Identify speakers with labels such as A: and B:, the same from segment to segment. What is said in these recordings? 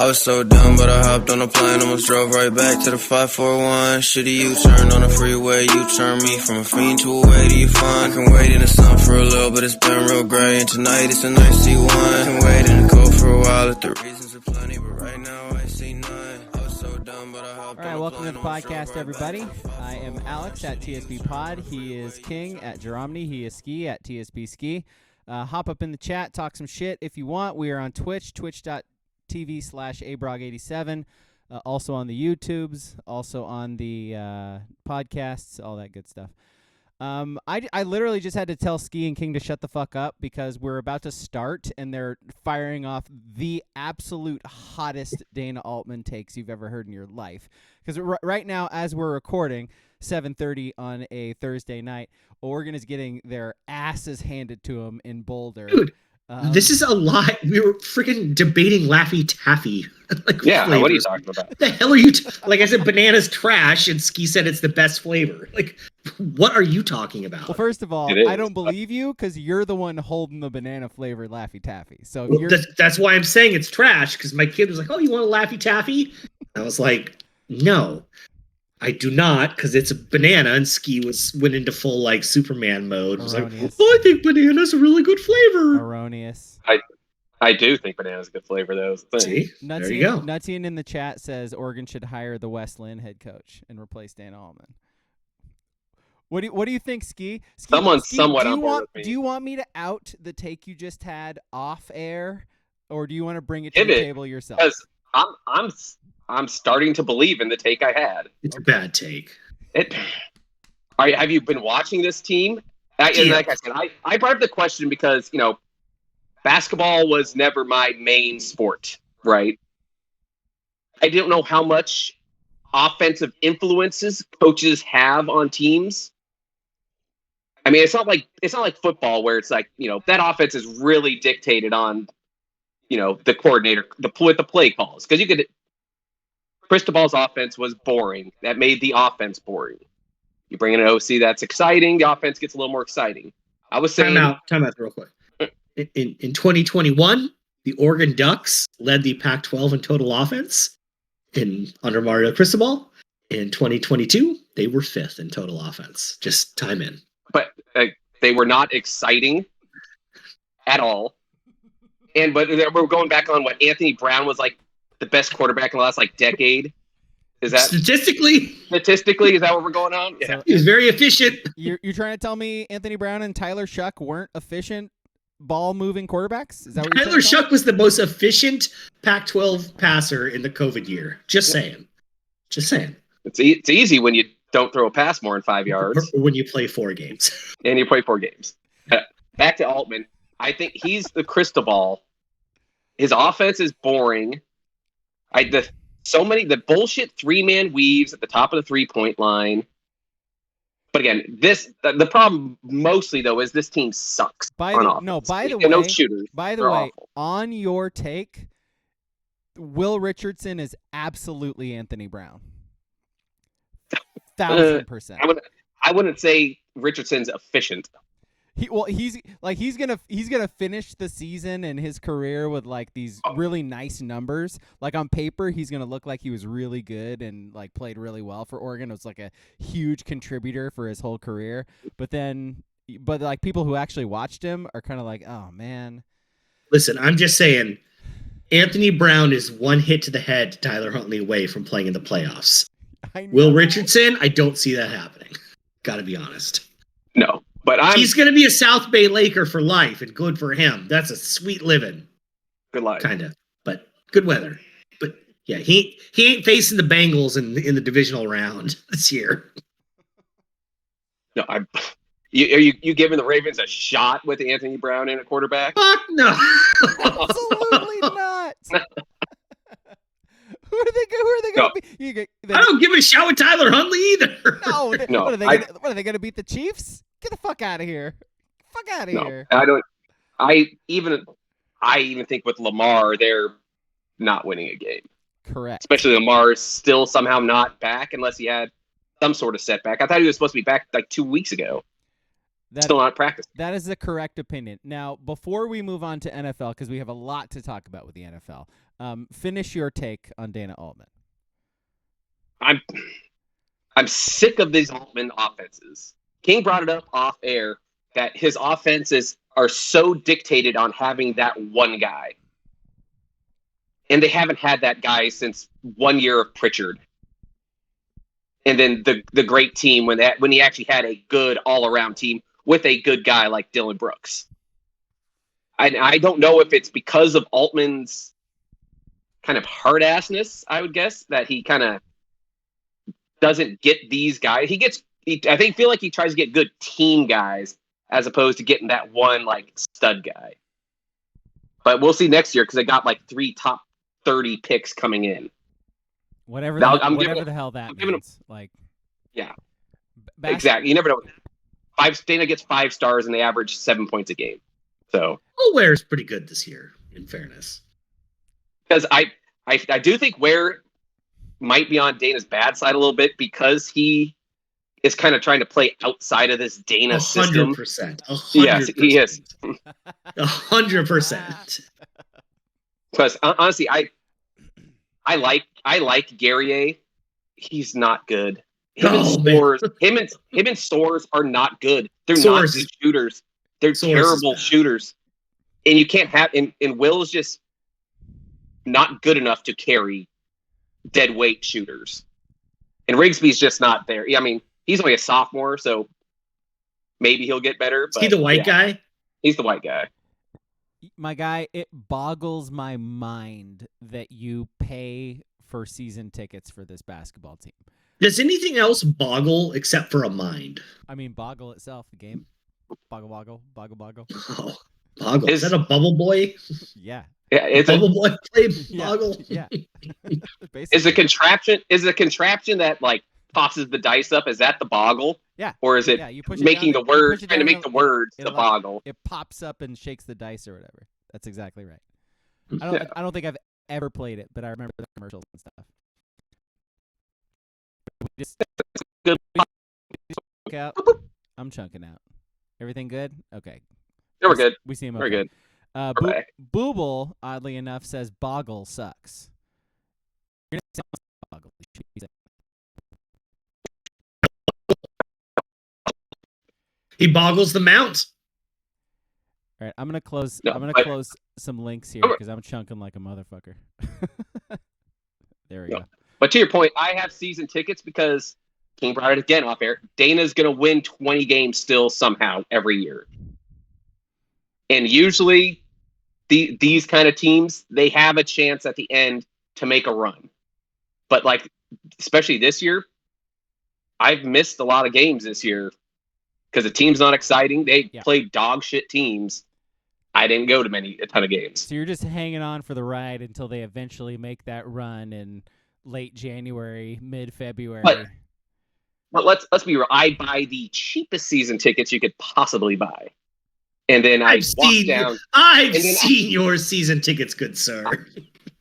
A: I was so dumb, but I hopped on a plane, almost drove right back to the 541. Shitty U-turn on the freeway, you turn me from a fiend to a way to you fun. I can wait in the sun for a little, but it's been real gray, and tonight it's a nice C1. I can wait in the cold for a while if the reasons are plenty, but right now I see none. I was so dumb, but I hopped on a plane.
B: All right, welcome to the
A: almost drove
B: podcast,
A: right
B: everybody.
A: back to the
B: I am Alex at TSB Pod. He is King at Jeromny. He is Ski at TSB Ski. Hop up in the chat, talk some shit if you want. We are on Twitch, twitch.tv/abrog87. Also on the YouTubes, also on the podcasts, all that good stuff. I literally just had to tell Ski and King to shut the fuck up because we're about to start and they're firing off the absolute hottest Dana Altman takes you've ever heard in your life. Because right now, as we're recording, 7:30 on a Thursday night, Oregon is getting their asses handed to them in Boulder.
C: Dude, this is a lot. We were freaking debating Laffy Taffy.
D: Yeah, what are you talking about?
C: What the hell are you? Like I said, banana's trash, and Ski said it's the best flavor. Like, what are you talking about?
B: Well, first of all, I don't believe you because you're the one holding the banana flavored Laffy Taffy. So
C: that's why I'm saying it's trash, because my kid was like, "Oh, you want a Laffy Taffy?" I was like, "No, I do not," because it's a banana, and Ski went into full like Superman mode. I was like, "Oh, I think banana's a really good flavor."
B: Erroneous.
D: I do think banana's a good flavor, though.
C: See, there you go.
B: Nutsian in the chat says Oregon should hire the West Lynn head coach and replace Dan Altman. What do you think, Ski?
D: Someone's
B: Ski,
D: somewhat on board with me.
B: Do you want me to out the take you just had off air, or do you want to bring it to the table yourself?
D: Because I'm starting to believe in the take I had.
C: It's a bad take.
D: Have you been watching this team? And like I said, I brought up the question because, basketball was never my main sport, right? I don't know how much offensive influences coaches have on teams. I mean, it's not like football where it's like, that offense is really dictated on, the coordinator, the play calls. Because Cristobal's offense was boring. That made the offense boring. You bring in an OC that's exciting, the offense gets a little more exciting. I was saying...
C: Time out real quick. In 2021, the Oregon Ducks led the Pac-12 in total offense under Mario Cristobal. In 2022, they were 5th in total offense. Just time in.
D: But they were not exciting at all. But we're going back on what Anthony Brown was like the best quarterback in the last decade. Is that statistically? Is that what we're going on? Yeah.
B: So,
C: he's very efficient.
B: You're trying to tell me Anthony Brown and Tyler Shuck weren't efficient ball-moving quarterbacks? Is that what
C: Tyler Shuck was the most efficient Pac-12 passer in the COVID year. Just saying.
D: It's easy when you don't throw a pass more than 5 yards.
C: Or when you play 4 games.
D: And you play 4 games. Back to Altman. I think he's the Cristobal. His offense is boring. The bullshit 3-man weaves at the top of the 3-point line. But again, the problem mostly though is this team sucks.
B: By the way, on your take, Will Richardson is absolutely Anthony Brown. 1,000%.
D: I wouldn't say Richardson's efficient.
B: He's gonna finish the season and his career with these really nice numbers. On paper, he's gonna look like he was really good and played really well for Oregon. It was a huge contributor for his whole career. But people who actually watched him are kind of like, oh man.
C: Listen, I'm just saying, Anthony Brown is one hit to the head, Tyler Huntley away from playing in the playoffs. Will Richardson, I don't see that happening. Got to be honest.
D: No. But
C: he's going to be a South Bay Laker for life, and good for him. That's a sweet living.
D: Good life.
C: Kind of, but good weather. But yeah, he ain't facing the Bengals in the divisional round this year.
D: No, are you giving the Ravens a shot with Anthony Brown in a quarterback?
C: Fuck no.
B: Absolutely not. Who are they going to be?
C: I don't give a shot with Tyler Huntley either.
B: No. What are they going to beat the Chiefs? Get the fuck out of here! Here!
D: I even think with Lamar, they're not winning a game.
B: Correct.
D: Especially Lamar is still somehow not back unless he had some sort of setback. I thought he was supposed to be back 2 weeks ago. Still not practicing.
B: That is the correct opinion. Now, before we move on to NFL, because we have a lot to talk about with the NFL, finish your take on Dana Altman.
D: I'm sick of these Altman offenses. King brought it up off air that his offenses are so dictated on having that one guy. And they haven't had that guy since 1 year of Pritchard. And then the great team when he actually had a good all-around team with a good guy like Dylan Brooks. I don't know if it's because of Altman's kind of hard-assness, I would guess, that he kind of doesn't get these guys. I feel like he tries to get good team guys as opposed to getting that one like stud guy. But we'll see next year because they got like 3 top 30 picks coming in.
B: Whatever the hell that means.
D: Exactly. You never know. Dana gets 5 stars and they average 7 points a game. So
C: Ware's pretty good this year, in fairness.
D: Because I do think Ware might be on Dana's bad side a little bit because he is kind of trying to play outside of this Dana system.
C: 100%.
D: Yes, he is.
C: 100%.
D: Because honestly, I like Guerrier. He's not good. Him and Stores are not good. They're not good shooters. They're terrible shooters. And you can't have and Will's just not good enough to carry dead weight shooters. And Rigsby's just not there. I mean, he's only a sophomore, so maybe he'll get better. But,
C: is he the white guy?
D: He's the white guy.
B: My guy, it boggles my mind that you pay for season tickets for this basketball team.
C: Does anything else boggle except for a mind?
B: I mean, Boggle itself, the game. Boggle.
C: Oh, Boggle. Is that a Bubble Boy?
B: Yeah.
D: Yeah, it's
C: Bubble Boy played Boggle.
B: Yeah.
D: Is the contraption that like tosses the dice up? Is that the Boggle?
B: Yeah.
D: Or is it making the word trying to make the words the Boggle?
B: It pops up and shakes the dice or whatever. That's exactly right. I don't think I've ever played it, but I remember the commercials and stuff.
D: Good.
B: I'm chunking out. Everything good? Okay.
D: Yeah, we're good.
B: We see him.
D: We're good.
B: Booble, oddly enough, says Boggle sucks.
C: He boggles the mount.
B: All right, I'm gonna close some links here because I'm chunking like a motherfucker. There we go.
D: But to your point, I have season tickets because King brought it again off air. Dana's gonna win 20 games still somehow every year, and usually these kind of teams, they have a chance at the end to make a run. But like, especially this year, I've missed a lot of games this year because the team's not exciting. They play dog shit teams. I didn't go to a ton of games.
B: So you're just hanging on for the ride until they eventually make that run in late January, mid-February.
D: But let's be real. I buy the cheapest season tickets you could possibly buy. And then I've seen
C: your season tickets, good sir.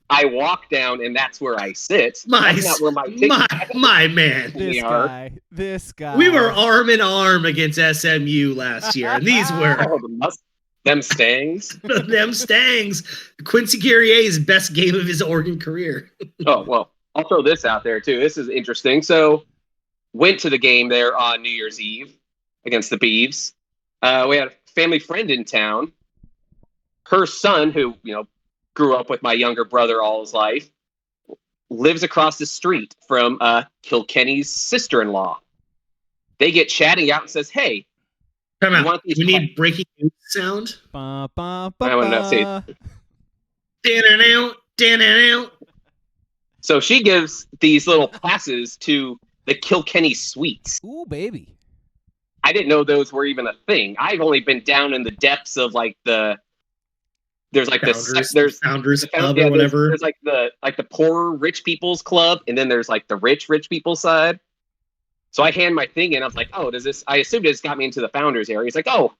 D: I walk down, and that's where I sit. That's not where
C: my man.
B: This guy.
C: We were arm in arm against SMU last year, and these were
D: them Stangs.
C: Them Stangs. Quincy Guerrier's best game of his Oregon career.
D: Oh well, I'll throw this out there too. This is interesting. So, went to the game there on New Year's Eve against the Beavs. We had a family friend in town. Her son, who grew up with my younger brother all his life, lives across the street from Kilkenny's sister-in-law. They get chatting out and says, "Hey,
C: come out. We need breaking news sound."
B: Ba, ba, ba,
D: I want to say.
C: Down.
D: So she gives these little passes to the Kilkenny Suites.
B: Ooh, baby.
D: I didn't know those were even a thing. I've only been down in the depths of like there's
C: Founders Club or whatever.
D: There's like the poor rich people's club, and then there's like the rich people side. So I hand my thing in. I was like, "Oh, does this?" I assumed it's got me into the Founders area. He's like, "Oh,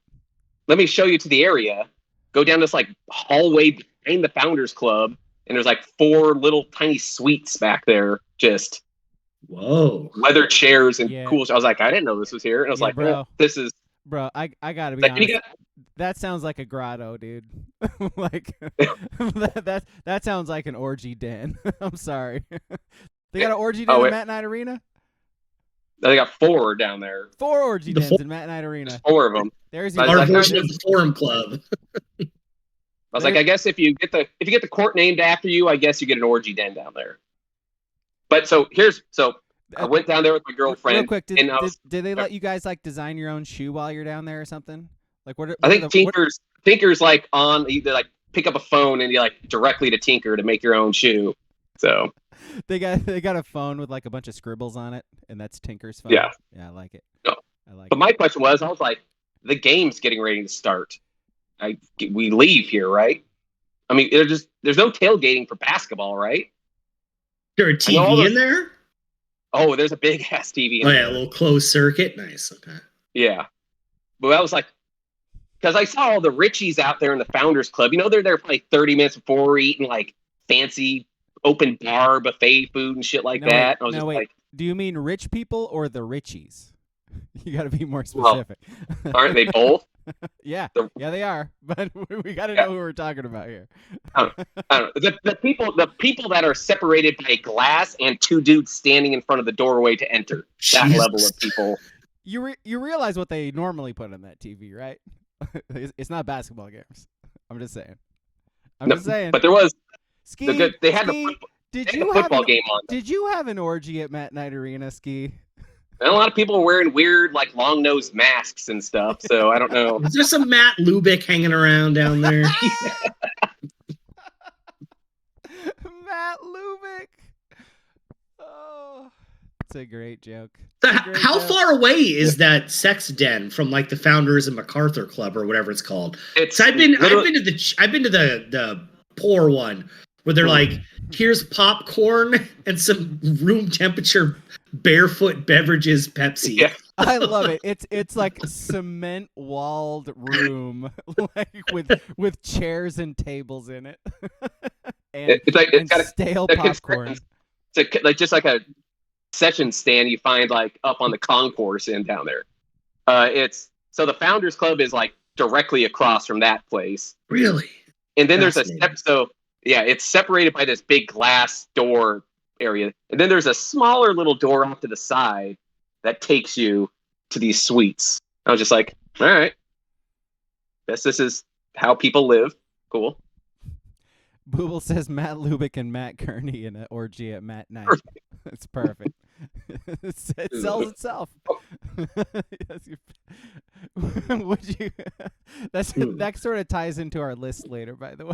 D: let me show you to the area." Go down this like hallway behind the Founders Club, and there's like 4 little tiny suites back there, just
C: whoa,
D: leather chairs and cool. I was like, I didn't know this was here. And I was like,
B: bro.
D: This is
B: Bro, I gotta be
D: Like,
B: honest. That sounds like a grotto, dude. Like that sounds like an orgy den. I'm sorry. They got an orgy den in Matt Night Arena?
D: They got 4 down there.
B: 4 orgy dens in Matt Night Arena.
D: There's 4 of them.
B: There's
C: our version of the Forum Club.
D: I was like, I guess if you get the court named after you, I guess you get an orgy den down there. But so I went down there with my girlfriend.
B: Real quick, did they let you guys like design your own shoe while you're down there or something? Like what?
D: I think Tinker's like on either like pick up a phone and you like directly to Tinker to make your own shoe. So
B: they got a phone with like a bunch of scribbles on it, and that's Tinker's phone.
D: Yeah,
B: I like it.
D: No. But my question was, I was like, the game's getting ready to start. We leave here, right? I mean, there's no tailgating for basketball, right?
C: There a TV in there?
D: Oh, there's a big ass TV in there.
C: A little closed circuit. Nice. Okay.
D: Yeah. But I was like, because I saw all the Richies out there in the Founders Club. You know, they're there for like 30 minutes before we're eating like fancy open bar buffet food and shit like that. I was just like,
B: do you mean rich people or the Richies? You got to be more specific.
D: Well, aren't they both?
B: Yeah, they are. But we got to know who we're talking about here.
D: I don't know. The people that are separated by glass and 2 dudes standing in front of the doorway to enter. That level of people.
B: You realize what they normally put on that TV, right? It's not basketball games. I'm just saying.
D: But there was
B: Ski.
D: They had
B: Ski,
D: the football game on.
B: Did you have an orgy at Matt Night Arena, Ski?
D: And a lot of people were wearing weird, like, long-nosed masks and stuff, so I don't know.
C: Is there some Matt Lubick hanging around down there?
B: Matt Lubick! Oh, it's a great joke.
C: How far away is that sex den from, like, the Founders and MacArthur Club or whatever it's called? I've been to the poor one where they're like, here's popcorn and some room temperature barefoot beverages Pepsi.
D: Yeah.
B: I love it. It's like cement walled room, like with chairs and tables in it, and it's got stale popcorn.
D: It's like just like a session stand you find like up on the concourse in down there. So the Founders Club is like directly across from that place.
C: Really?
D: And then there's a step. So yeah, it's separated by this big glass door area, and then there's a smaller little door off to the side that takes you to these suites. I was just like, all right, guess this is how people live. Cool.
B: Booble says Matt Lubick and Matt Kearney in an orgy at Matt Night. It's perfect. It sells itself. Would you? That sort of ties into our list later, by the way.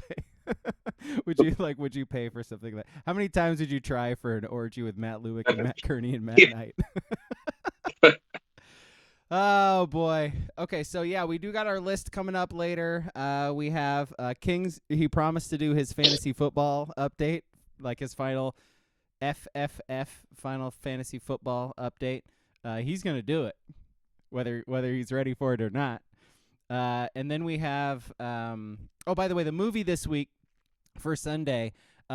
B: Would you pay for something like? How many times did you try for an orgy with Matt Lubick and Matt Kearney and Matt Knight? Oh boy. Okay, so yeah, we do got our list coming up later. We have Kings. He promised to do his fantasy football update, like his final FFF final fantasy football update. He's gonna do it, whether he's ready for it or not. And then we have oh, by the way, the movie this week for Sunday,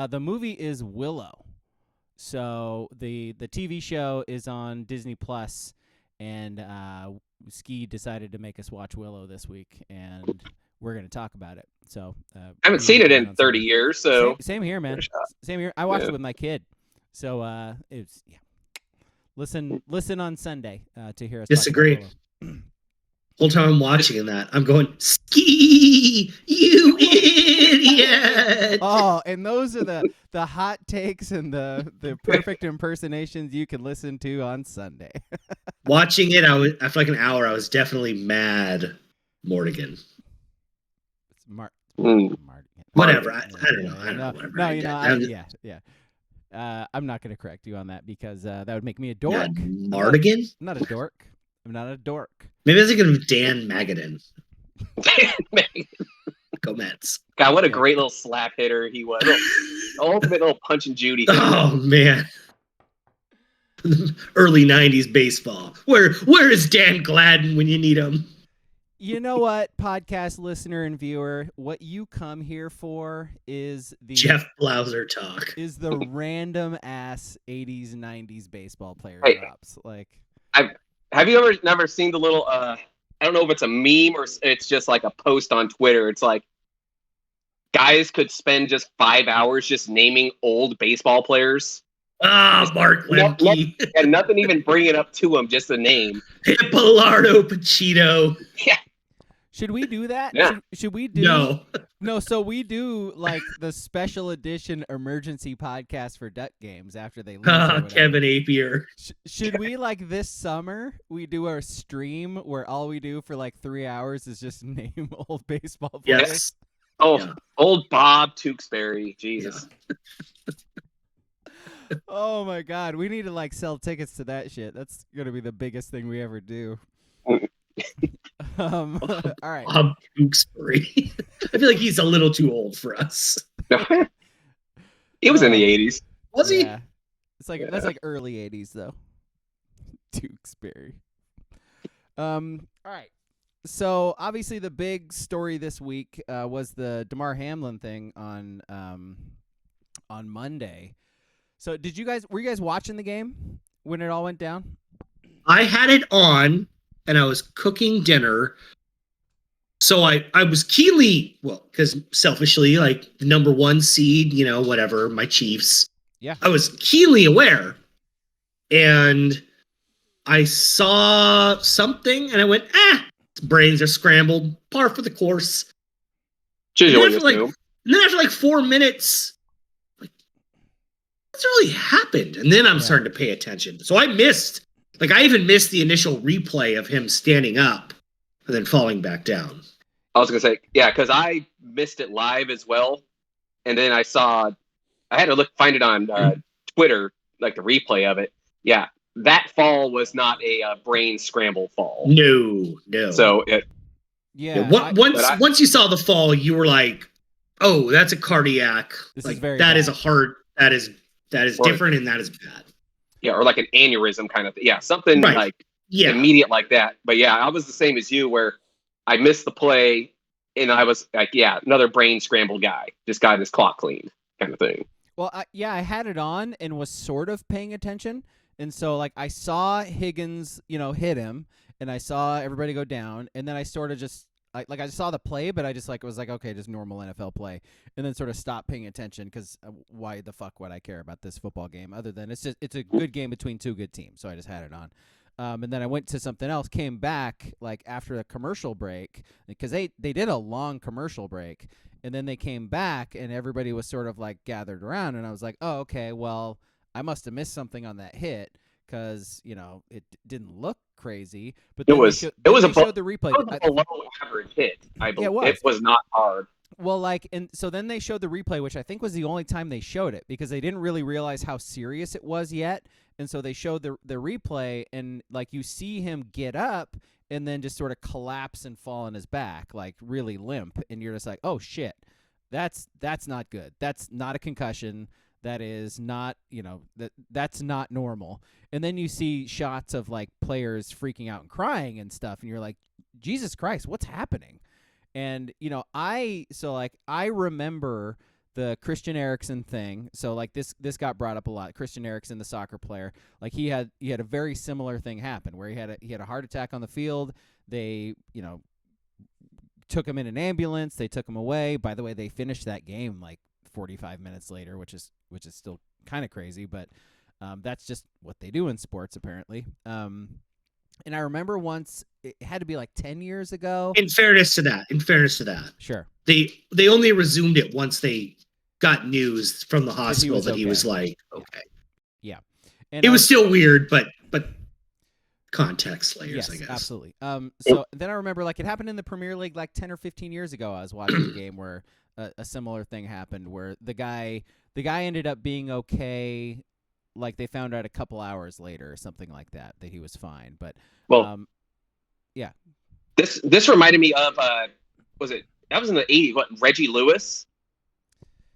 B: the movie is Willow. So the TV show is on Disney Plus, and Ski decided to make us watch Willow this week, and we're gonna talk about it. So I
D: haven't seen it in 30 years, so
B: same here, man. Same here. I watched it with my kid. So it's Listen on Sunday to hear us.
C: Disagree. Whole time I'm watching that, I'm going, Ski, you idiot!
B: Oh, and those are the hot takes and the perfect impersonations you can listen to on Sunday.
C: Watching it, after like an hour, I was definitely mad. Mortigan.
B: It's Mark.
C: Whatever. I don't know.
B: Whatever. Yeah. I'm not going to correct you on that because that would make me a dork.
C: Mardigan?
B: I'm not a dork. I'm not a dork.
C: Maybe I was thinking of Dan Magadan. Go Mets.
D: God, what a great little slap hitter he was. Ultimate little Punch and Judy hitter.
C: Oh, man. Early 90s baseball. Where is Dan Gladden when you need him?
B: You know what, podcast listener and viewer, what you come here for is the
C: Jeff Blauser talk.
B: Is the random ass 80s 90s baseball player drops. Like
D: have you never seen the little I don't know if it's a meme or it's just like a post on Twitter. It's like guys could spend just 5 hours just naming old baseball players.
C: Mark Lemke.
D: And nothing even bringing up to him, just a name.
C: Pilardo Pacino.
D: Yeah.
B: Should we do that?
D: Yeah.
B: Should we do?
C: No.
B: No, so we do like the special edition emergency podcast for Duck games after they lose. or whatever.
C: Kevin Apier.
B: Should we like this summer? We do our stream where all we do for like 3 hours is just name old baseball players.
C: Yes.
D: Oh,
C: Yeah.
D: Old Bob Tewksbury. Jesus.
C: Yeah.
B: Oh my God, we need to like sell tickets to that shit. That's gonna be the biggest thing we ever do. All right.
C: Bob Tewksbury. I feel like he's a little too old for us.
D: It was in the 80s.
C: Was he?
B: Yeah. It's like that's like early 80s though. Tewksbury. All right. So obviously the big story this week was the Damar Hamlin thing on Monday. So were you guys watching the game when it all went down?
C: I had it on and I was cooking dinner. So I was keenly, because selfishly, like the number 1 seed, whatever, my Chiefs.
B: Yeah.
C: I was keenly aware. And I saw something and I went, brains are scrambled, par for the course. And then after like 4 minutes, what's really happened? And then I'm starting to pay attention. So I even missed the initial replay of him standing up and then falling back down.
D: I was going to say, yeah, because I missed it live as well. And then I had to find it on Twitter, like the replay of it. Yeah, that fall was not a brain scramble fall.
C: No.
D: So
C: once you saw the fall, you were like, "Oh, that's a cardiac.
B: This
C: like
B: is very
C: that
B: bad.
C: is a heart. That is different, and that is bad."
D: Yeah, or like an aneurysm kind of thing. Yeah, something immediate like that. But yeah, I was the same as you, where I missed the play, and I was like, another brain scramble guy just got his clock cleaned, kind of thing.
B: Well, I had it on and was sort of paying attention. And so, like, I saw Higgins, hit him, and I saw everybody go down, and then I sort of just, I saw the play, but I just, was like, okay, just normal NFL play, and then sort of stopped paying attention, because why the fuck would I care about this football game, other than it's a good game between two good teams, so I just had it on. And then I went to something else, came back, like, after the commercial break, because they did a long commercial break, and then they came back, and everybody was sort of, like, gathered around, and I was like, oh, okay, well, I must have missed something on that hit because it didn't look crazy. But then they showed the replay.
D: It was a below average hit. I believe
B: it
D: was not hard.
B: Well, and so then they showed the replay, which I think was the only time they showed it because they didn't really realize how serious it was yet, and so they showed the replay, and you see him get up and then just sort of collapse and fall on his back, really limp, and you're just like, oh shit, that's not good. That's not a concussion. That is not, that's not normal. And then you see shots of players freaking out and crying and stuff, and you're like, Jesus Christ, what's happening? And I remember the Christian Eriksen thing. So this got brought up a lot. Christian Eriksen, the soccer player, he had a very similar thing happen where he had a heart attack on the field. They took him in an ambulance. They took him away. By the way, they finished that game 45 minutes later, which is still kind of crazy, but that's just what they do in sports apparently. And I remember once it had to be 10 years ago. In fairness to that, sure,
C: they only resumed it once they got news from the hospital that he was okay.
B: Yeah, and
C: it was still weird, but context layers,
B: yes,
C: I guess.
B: Absolutely. So then I remember it happened in the Premier League 10 or 15 years ago. I was watching a game where a similar thing happened where the guy ended up being okay. They found out a couple hours later or something like that he was fine. But yeah.
D: This reminded me of was it that was in the 80s? What, Reggie Lewis?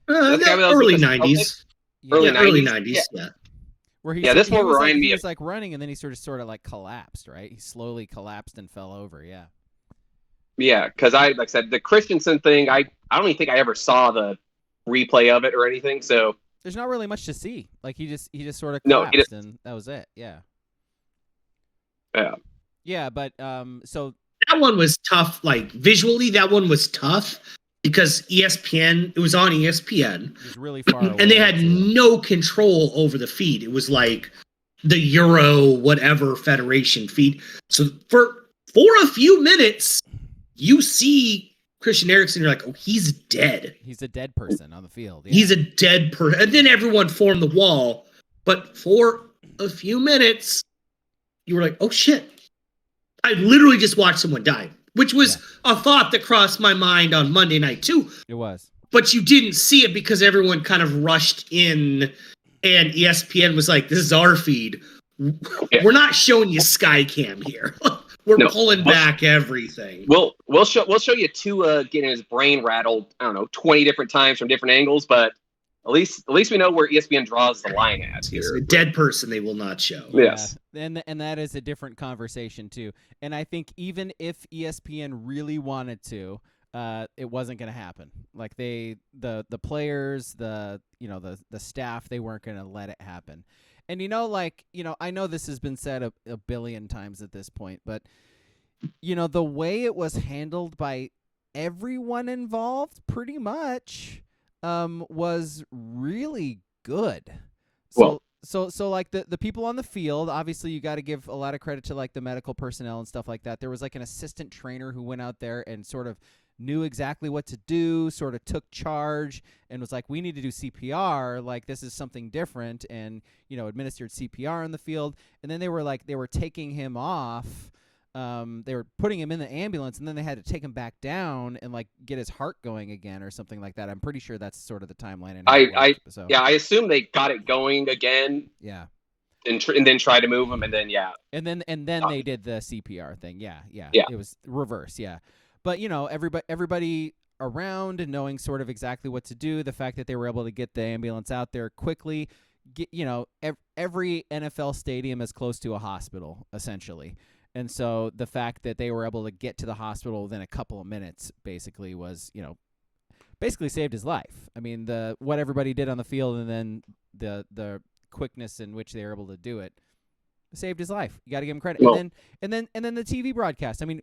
C: Early 90s.
D: Early
C: 90s. Yeah.
B: Where
D: this one reminded me
B: of running and then he sort of collapsed, right? He slowly collapsed and fell over. Yeah.
D: Yeah, because I said the Christensen thing. I don't even think I ever saw the replay of it or anything. So
B: there's not really much to see. He just sort of collapsed and that was it. Yeah.
D: Yeah.
B: Yeah, but so
C: that one was tough. Like visually, that one was tough because ESPN. It was on ESPN.
B: It was really far away,
C: and they had no control over the feed. It was like the Euro whatever federation feed. So for a few minutes, you see Christian Eriksen, you're like, oh, he's dead.
B: He's a dead person on the field. Yeah.
C: He's a dead person. And then everyone formed the wall. But for a few minutes, you were like, oh, shit. I literally just watched someone die, which was a thought that crossed my mind on Monday night, too.
B: It was.
C: But you didn't see it because everyone kind of rushed in, and ESPN was like, this is our feed. We're not showing you Skycam here. We're pulling back everything.
D: We'll show you Tua getting his brain rattled, I don't know, 20 different times from different angles, but at least we know where ESPN draws the line at here.
C: A dead person they will not show.
D: Yes.
B: And that is a different conversation too. And I think even if ESPN really wanted to, it wasn't going to happen. Like the players, the staff, they weren't going to let it happen. And I know this has been said a billion times at this point, but the way it was handled by everyone involved, pretty much, was really good. So like the people on the field, obviously you got to give a lot of credit to like the medical personnel and stuff like that. There was like an assistant trainer who went out there and sort of knew exactly what to do, sort of took charge and was like, we need to do CPR. Like, this is something different. And, administered CPR in the field. And then they were taking him off. They were putting him in the ambulance, and then they had to take him back down and like get his heart going again or something like that. I'm pretty sure that's sort of the timeline.
D: I assume they got it going again.
B: Yeah.
D: And then try to move him, and then
B: And then they did the CPR thing. Yeah. It was reverse. Yeah. But everybody around and knowing sort of exactly what to do, the fact that they were able to get the ambulance out there quickly, every NFL stadium is close to a hospital essentially. And so the fact that they were able to get to the hospital within a couple of minutes basically was, basically saved his life. I mean, what everybody did on the field and then the quickness in which they were able to do it saved his life. You got to give him credit.
D: Well,
B: and then the TV broadcast. I mean,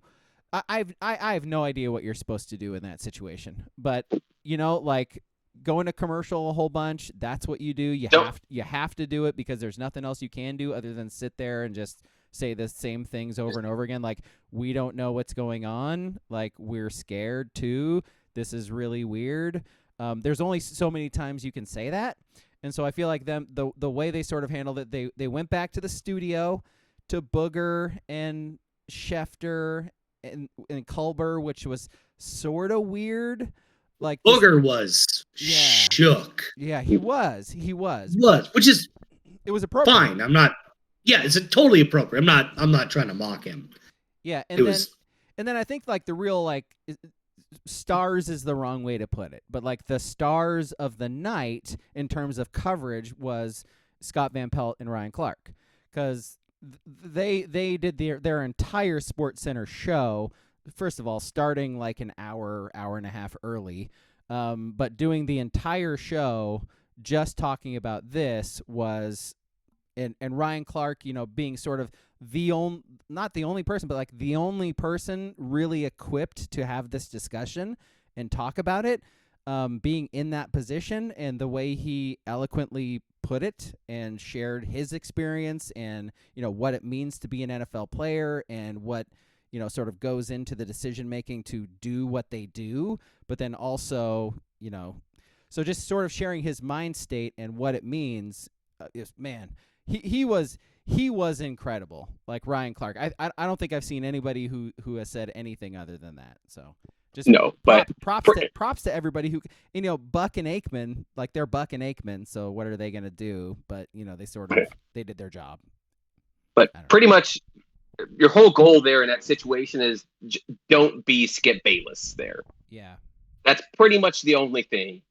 B: I have no idea what you're supposed to do in that situation, but like going to commercial a whole bunch, that's what you do. You have to do it because there's nothing else you can do other than sit there and just say the same things over and over again. Like, we don't know what's going on. Like, we're scared too. This is really weird. There's only so many times you can say that. And so I feel like the way they sort of handled it, they went back to the studio to Booger and Schefter and Culber, which was sort of weird. Like
C: Booger was shook.
B: Yeah, he was.
C: Which is
B: it was appropriate.
C: Fine. I'm not. Yeah, it's totally appropriate. I'm not trying to mock him.
B: Yeah, and then I think like the real like stars is the wrong way to put it, but like the stars of the night in terms of coverage was Scott Van Pelt and Ryan Clark, because they did their entire SportsCenter show, first of all, starting like an hour and a half early, but doing the entire show just talking about this was, and Ryan Clark, being sort of not the only person, but like the only person really equipped to have this discussion and talk about it, being in that position, and the way he eloquently put it and shared his experience and, what it means to be an NFL player and what, sort of goes into the decision making to do what they do, but then also, so just sort of sharing his mind state and what it means, he was incredible. Like Ryan Clark. I don't think I've seen anybody who has said anything other than that. So just props to everybody who, Buck and Aikman, like they're Buck and Aikman. So what are they going to do? But, they did their job.
D: But pretty much your whole goal there in that situation is don't be Skip Bayless there.
B: Yeah.
D: That's pretty much the only thing.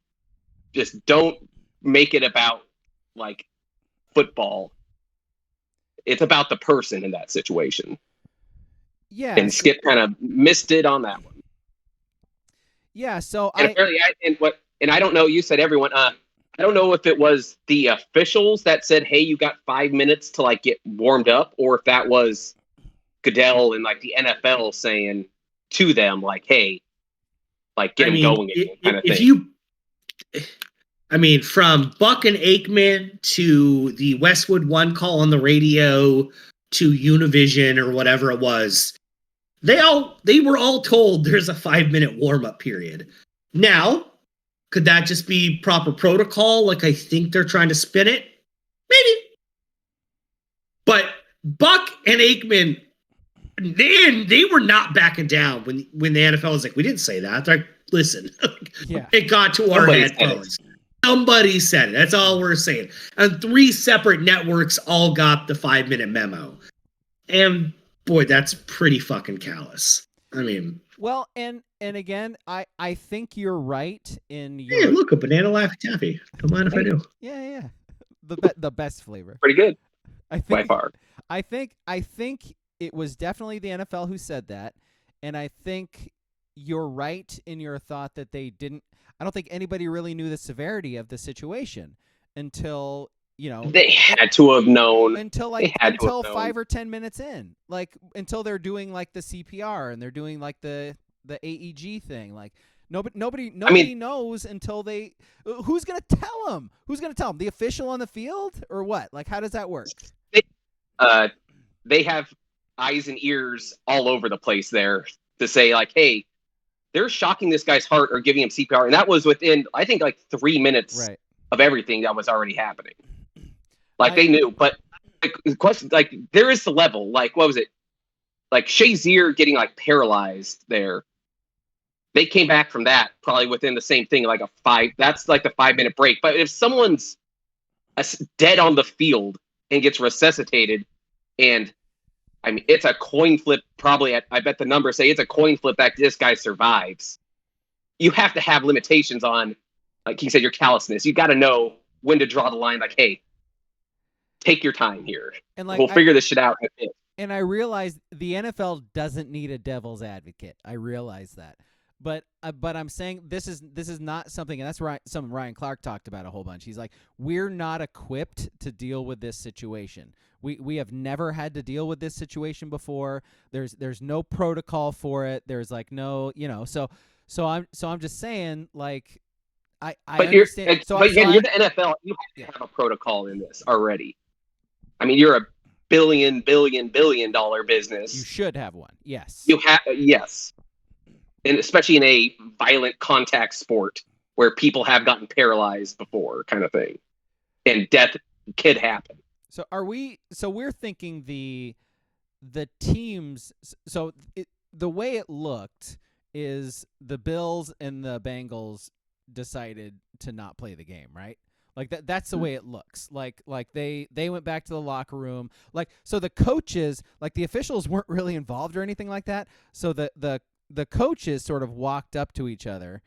D: Just don't make it about like football. It's about the person in that situation.
B: Yeah.
D: And Skip kind of missed it on that one.
B: Yeah, so
D: apparently I don't know, you said everyone, I don't know if it was the officials that said, hey, you got 5 minutes to like get warmed up, or if that was Goodell and like the NFL saying to them, like, hey, like get him going again, kind of thing.
C: From Buck and Aikman to the Westwood One call on the radio to Univision or whatever it was, they were all told there's a 5-minute warm-up period. Now, could that just be proper protocol? Like I think they're trying to spin it? Maybe. But Buck and Aikman, they were not backing down when the NFL was like, we didn't say that. They're like, listen, it got to our headphones. Somebody said it. That's all we're saying. And 3 separate networks all got the 5-minute memo. And boy, that's pretty fucking callous.
B: Well, and again, I think you're right in your.
C: Hey, look, a banana Laffy Taffy. Don't mind if I do.
B: Yeah. The best flavor.
D: Pretty good.
B: I think,
D: by far.
B: I think it was definitely the NFL who said that, and I think you're right in your thought that they didn't. I don't think anybody really knew the severity of the situation until
D: they had to have known
B: until 5 or 10 minutes in, like until they're doing like the CPR and they're doing like the AEG thing, like. Nobody knows until they. Who's gonna tell them? Who's gonna tell them? The official on the field or what? Like, how does that work?
D: They have eyes and ears all over the place there to say like, hey, they're shocking this guy's heart or giving him CPR, and that was within I think like 3 minutes of everything that was already happening. Like they knew, but the question, like there is the level. Like what was it? Like Shazier getting like paralyzed there. They came back from that probably within the same thing, like that's like the 5-minute break. But if someone's dead on the field and gets resuscitated, and it's a coin flip, probably I bet the numbers say it's a coin flip that this guy survives. You have to have limitations on, like he said, your callousness. You got to know when to draw the line. Like, hey, take your time here. And like, we'll figure this shit out.
B: And I realize the NFL doesn't need a devil's advocate. I realize that. But I'm saying this is not something, and that's something Ryan Clark talked about a whole bunch. He's like, we're not equipped to deal with this situation. We have never had to deal with this situation before. There's no protocol for it. There's like no, so I'm just saying, like I understand.
D: You're the NFL. You have to have a protocol in this already. You're a billion dollar business.
B: You should have one. Yes.
D: You have yes. And especially in a violent contact sport where people have gotten paralyzed before, kind of thing, and death could happen.
B: So we're thinking the teams. So the way it looked is the Bills and the Bengals decided to not play the game, right? Like that's the way it looks. Like they went back to the locker room. Like so the coaches, like the officials weren't really involved or anything like that. So the coaches sort of walked up to each other,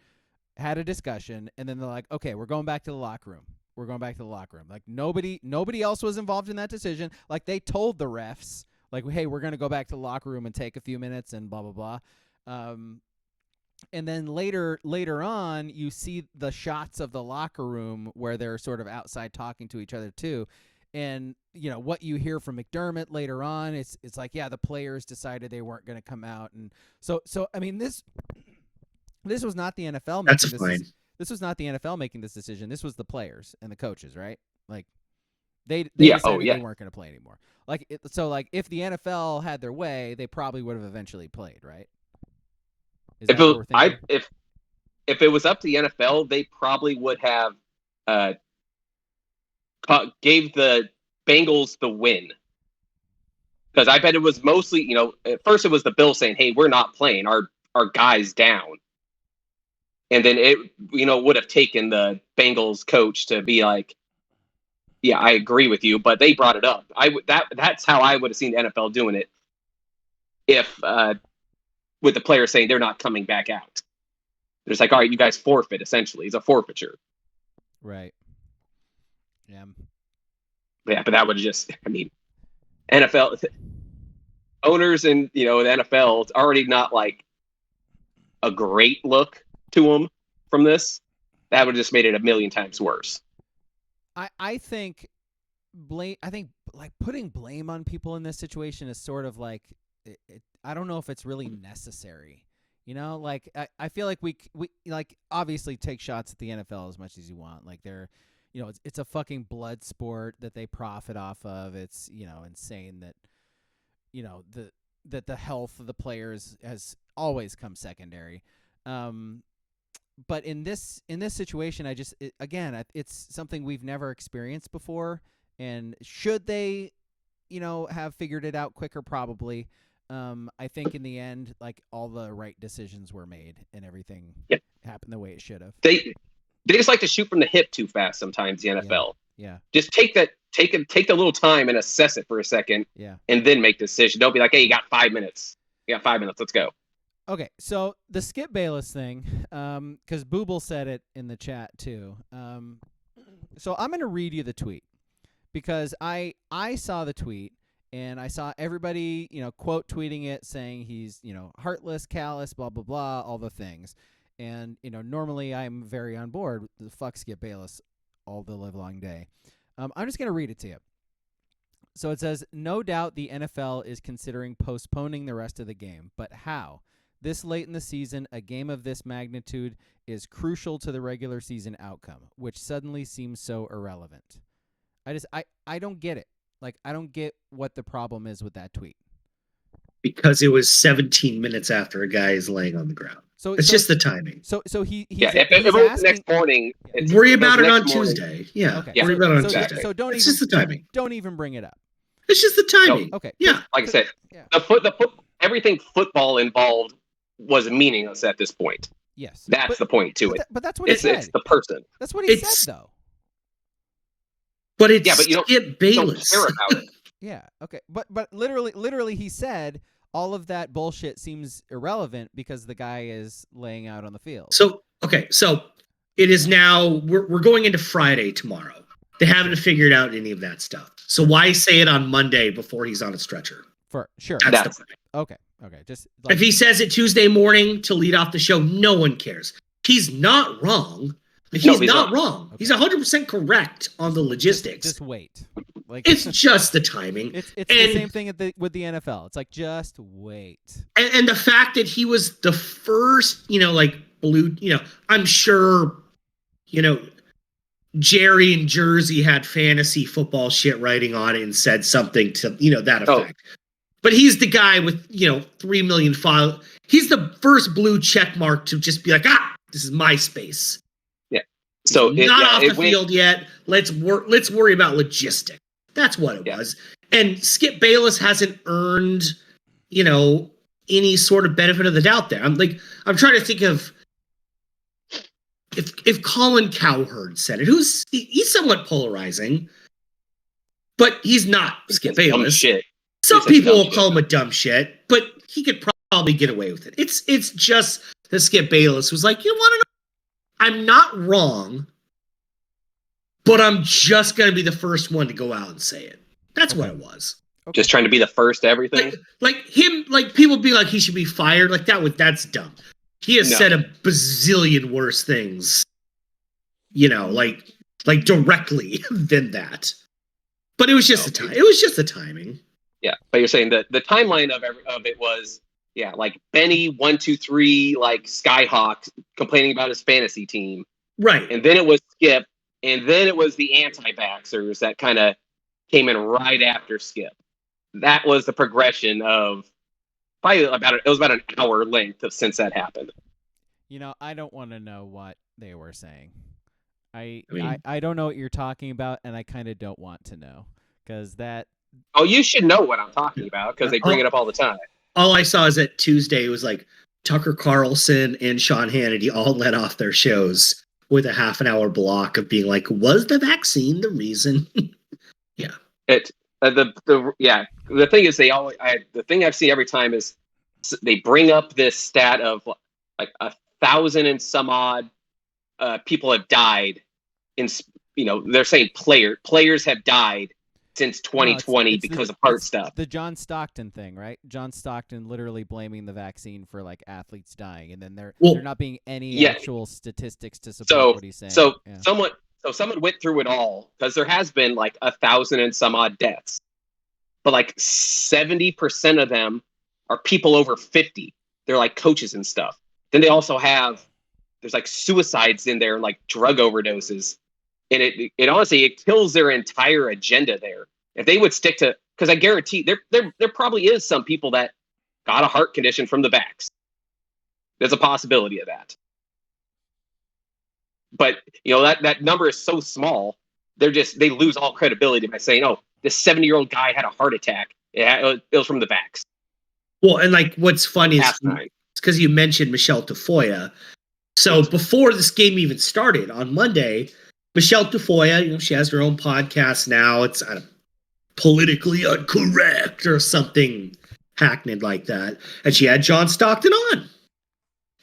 B: had a discussion, and then they're like, okay, we're going back to the locker room. We're going back to the locker room. Like nobody else was involved in that decision. Like they told the refs, like, hey, we're going to go back to the locker room and take a few minutes and blah, blah, blah. And then later on, you see the shots of the locker room where they're sort of outside talking to each other too. And, what you hear from McDermott later on, it's like, yeah, the players decided they weren't going to come out. And so this was not the NFL.
C: That's fine.
B: This was not the NFL making this decision. This was the players and the coaches, right? Like they decided they weren't going to play anymore. Like, if the NFL had their way, they probably would have eventually played, right?
D: If it was up to the NFL, they probably would have gave the Bengals the win. Because I bet it was mostly, at first it was the Bills saying, hey, we're not playing, our guy's down. And then it, would have taken the Bengals coach to be like, yeah, I agree with you, but they brought it up. That's how I would have seen the NFL doing it. If with the players saying they're not coming back out. There's like, all right, you guys forfeit, essentially. It's a forfeiture.
B: Right. Yeah.
D: Yeah, but that would just, NFL owners and, the NFL, it's already not like a great look to them from this. That would have just made it a million times worse.
B: I think like putting blame on people in this situation is sort of like I don't know if it's really necessary. Like I feel like we like obviously take shots at the NFL as much as you want. Like they're, it's a fucking blood sport that they profit off of. It's, insane that, that the health of the players has always come secondary. But in this situation, it's something we've never experienced before. And should they, have figured it out quicker? Probably. I think in the end, like all the right decisions were made and everything happened the way it should have.
D: They just like to shoot from the hip too fast sometimes. The NFL.
B: Yeah.
D: Just take the little time and assess it for a second.
B: Yeah.
D: And then make the decision. Don't be like, hey, you got 5 minutes. Let's go.
B: Okay, so the Skip Bayless thing, because Booble said it in the chat too. So I'm going to read you the tweet because I saw the tweet and I saw everybody, quote tweeting it saying he's, heartless, callous, blah, blah, blah, all the things. And, normally I'm very on board with fuck Skip Bayless all the live long day. I'm just going to read it to you. So it says, no doubt the NFL is considering postponing the rest of the game, but how? This late in the season, a game of this magnitude is crucial to the regular season outcome, which suddenly seems so irrelevant. I don't get it. Like, I don't get what the problem is with that tweet.
C: Because it was 17 minutes after a guy is laying on the ground. So it's just the timing.
B: So he's
D: if it was next morning,
C: worry about it on Tuesday. Yeah.
B: Okay.
C: Worry about it on Tuesday.
B: So don't
C: it's
B: even,
C: just the timing.
B: Don't even bring it up.
C: It's just the timing.
B: No. Okay.
C: Yeah.
D: Like I said, everything football involved was meaningless at this point.
B: Yes.
D: That's the point to it.
B: But that's what he said.
D: It's the person.
B: That's what he said, though.
C: But it's
D: but you
C: Skip Bayless.
D: Don't care about it.
B: Yeah. Okay. But literally, he said all of that bullshit seems irrelevant because the guy is laying out on the field.
C: So it is now. We're going into Friday tomorrow. They haven't figured out any of that stuff. So why say it on Monday before he's on a stretcher?
B: For sure.
C: That's the point.
B: Okay. Just
C: if he says it Tuesday morning to lead off the show, no one cares. He's not wrong. He's not wrong. Okay. He's 100% correct on the logistics.
B: Just wait. Like
C: it's just the timing.
B: It's the same thing with the NFL. It's like just wait.
C: And the fact that he was the first, blue. I'm sure, Jerry in Jersey had fantasy football shit writing on it and said something to that effect. But he's the guy with 3 million followers. He's the first blue check mark to just be like, this is my space.
D: Yeah. So
C: not off the field yet. Let's worry about logistics. That's what it was. And Skip Bayless hasn't earned, any sort of benefit of the doubt there. I'm trying to think of if Colin Cowherd said it, he's somewhat polarizing, but he's not Skip Bayless.
D: Dumb shit.
C: Some people will call him a dumb shit, but he could probably get away with it. It's just that Skip Bayless was like, you want to know? I'm not wrong, but I'm just going to be the first one to go out and say it. That's what it was.
D: Okay. Just trying to be the first to everything?
C: Like people be like, he should be fired. Like that's dumb. He has said a bazillion worse things, like directly than that. But it was just the time. It was just the timing.
D: Yeah, but you're saying that the timeline of it was, like Benny 123, like Skyhawk complaining about his fantasy team,
C: right?
D: And then it was Skip, and then it was the anti-vaxxers that kind of came in right after Skip. That was the progression of it was about an hour length since that happened.
B: I don't want to know what they were saying. I don't know what you're talking about, and I kind of don't want to know because that.
D: Oh, you should know what I'm talking about because they bring it up all the time.
C: All I saw is that Tuesday it was like Tucker Carlson and Sean Hannity all let off their shows with a half an hour block of being like, was the reason? Yeah.
D: The thing is the thing I've seen every time is they bring up this stat of like 1,000 and some odd people have died in, they're saying players have died since 2020 because of heart stuff.
B: The John Stockton thing, right? John Stockton literally blaming the vaccine for like athletes dying, and then there not being any actual statistics to support what he's saying.
D: So someone went through it all because there has been like 1,000 and some odd deaths, but like 70% of them are people over 50. They're like coaches and stuff. Then they also have, there's like suicides in there, like drug overdoses. And it honestly, it kills their entire agenda there. If they would stick to, because I guarantee there probably is some people that got a heart condition from the vax. There's a possibility of that. But, that number is so small, they lose all credibility by saying, oh, this 70-year-old guy had a heart attack. It was from the vax.
C: Well, and like what's funny is because you mentioned Michelle Tafoya. So before this game even started on Monday, Michelle Tafoya, she has her own podcast now. It's politically incorrect or something hackneyed like that. And she had John Stockton on.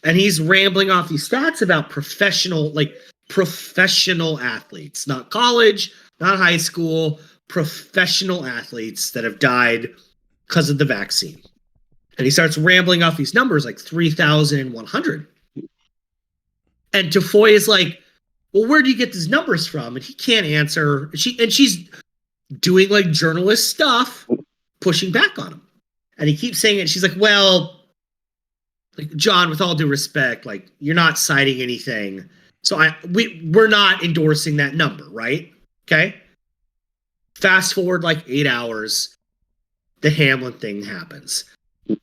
C: And he's rambling off these stats about professional athletes, not college, not high school, professional athletes that have died because of the vaccine. And he starts rambling off these numbers like 3,100. And Tafoya is like, well, where do you get these numbers from? And he can't answer. She's doing like journalist stuff, pushing back on him. And he keeps saying it. She's like, well, like, John, with all due respect, like, you're not citing anything. So we're not endorsing that number, right? Okay. Fast forward like 8 hours. The Hamlin thing happens.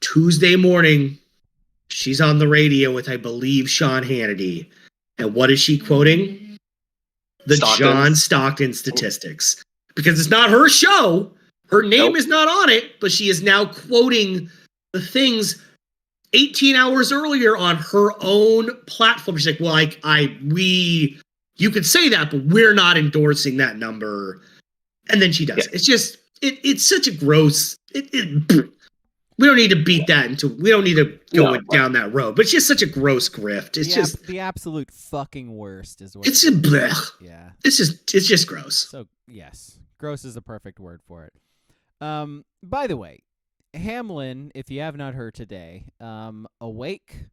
C: Tuesday morning, she's on the radio with, I believe, Sean Hannity. And what is she quoting? The John Stockton statistics. Because it's not her show. Her name is not on it, but she is now quoting the things 18 hours earlier on her own platform. She's like, well, you could say that, but we're not endorsing that number. And then she does. Yeah. It's just, it's such a gross, we don't need to beat that we don't need to go down that road, but it's just such a gross grift. It's just
B: the absolute fucking worst is what
C: it's just blech.
B: Yeah.
C: It's just gross.
B: So yes, gross is the perfect word for it. By the way, Hamlin, if you have not heard today, awake,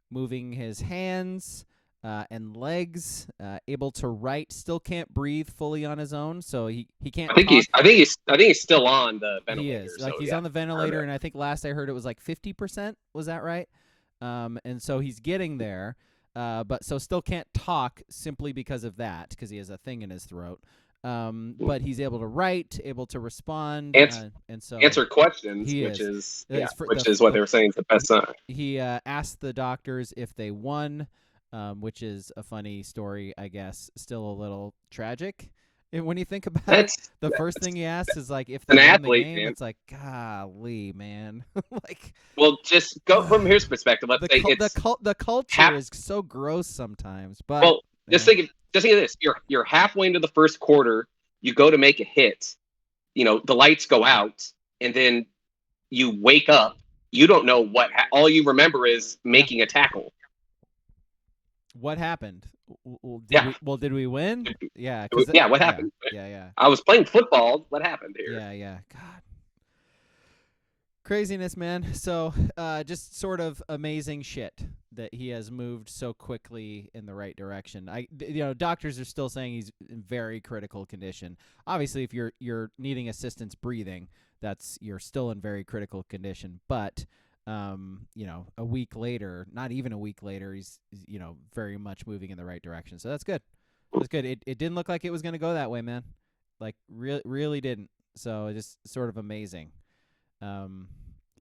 B: moving his hands and legs, able to write, still can't breathe fully on his own, so he can't.
D: I think he's still on the ventilator.
B: He is he's on the ventilator, and I think last I heard it was like 50%. Was that right? And so he's getting there, but so still can't talk simply because of that, because he has a thing in his throat. But he's able to write, able to respond, and so
D: answer questions, which is what they were saying is the best sign.
B: He asked the doctors if they won, which is a funny story, I guess. Still a little tragic. And when you think about it, the first thing he asks is like, if they're an athlete, the game, it's like, golly, man. Like,
D: well, just go from his perspective. Let's say
B: the culture is so gross sometimes. But
D: just think of this. You're halfway into the first quarter. You go to make a hit. The lights go out, and then you wake up. You don't know all you remember is making a tackle.
B: What happened? Did we win? Yeah.
D: What happened?
B: Yeah.
D: I was playing football. What happened here?
B: Yeah. God. Craziness, man. So, just sort of amazing shit that he has moved so quickly in the right direction. Doctors are still saying he's in very critical condition. Obviously, if you're needing assistance breathing, you're still in very critical condition. But a week later, not even a week later, he's very much moving in the right direction. So that's good. That's good. It didn't look like it was going to go that way, man. Like really didn't. So just sort of amazing.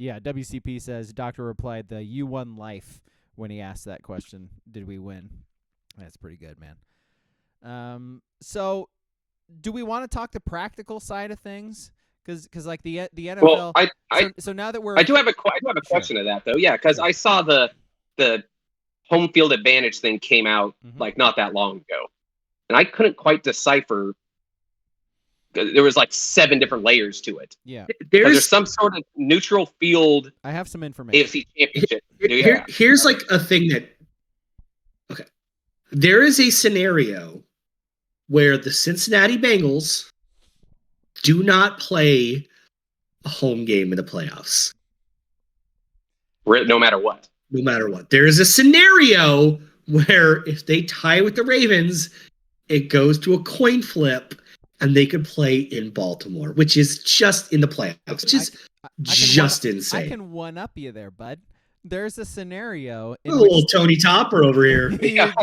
B: WCP says doctor replied the "You won life" when he asked that question. Did we win? That's pretty good, man. So do we want to talk the practical side of things? Because like the NFL.
D: Well,
B: so now that we're,
D: I do have a question to that though. Yeah, because I saw the home field advantage thing came out like not that long ago, and I couldn't quite decipher. There was like 7 different layers to it.
B: Yeah,
D: there's some sort of neutral field.
B: I have some information.
D: AFC Championship.
C: Here's like a thing that. Okay, there is a scenario where the Cincinnati Bengals do not play a home game in the playoffs.
D: No matter what.
C: No matter what. There is a scenario where if they tie with the Ravens, it goes to a coin flip and they could play in Baltimore, which is just in the playoffs. Just
B: I
C: insane.
B: can one up you there, bud. There's a scenario in
C: A little Tony Topper over here.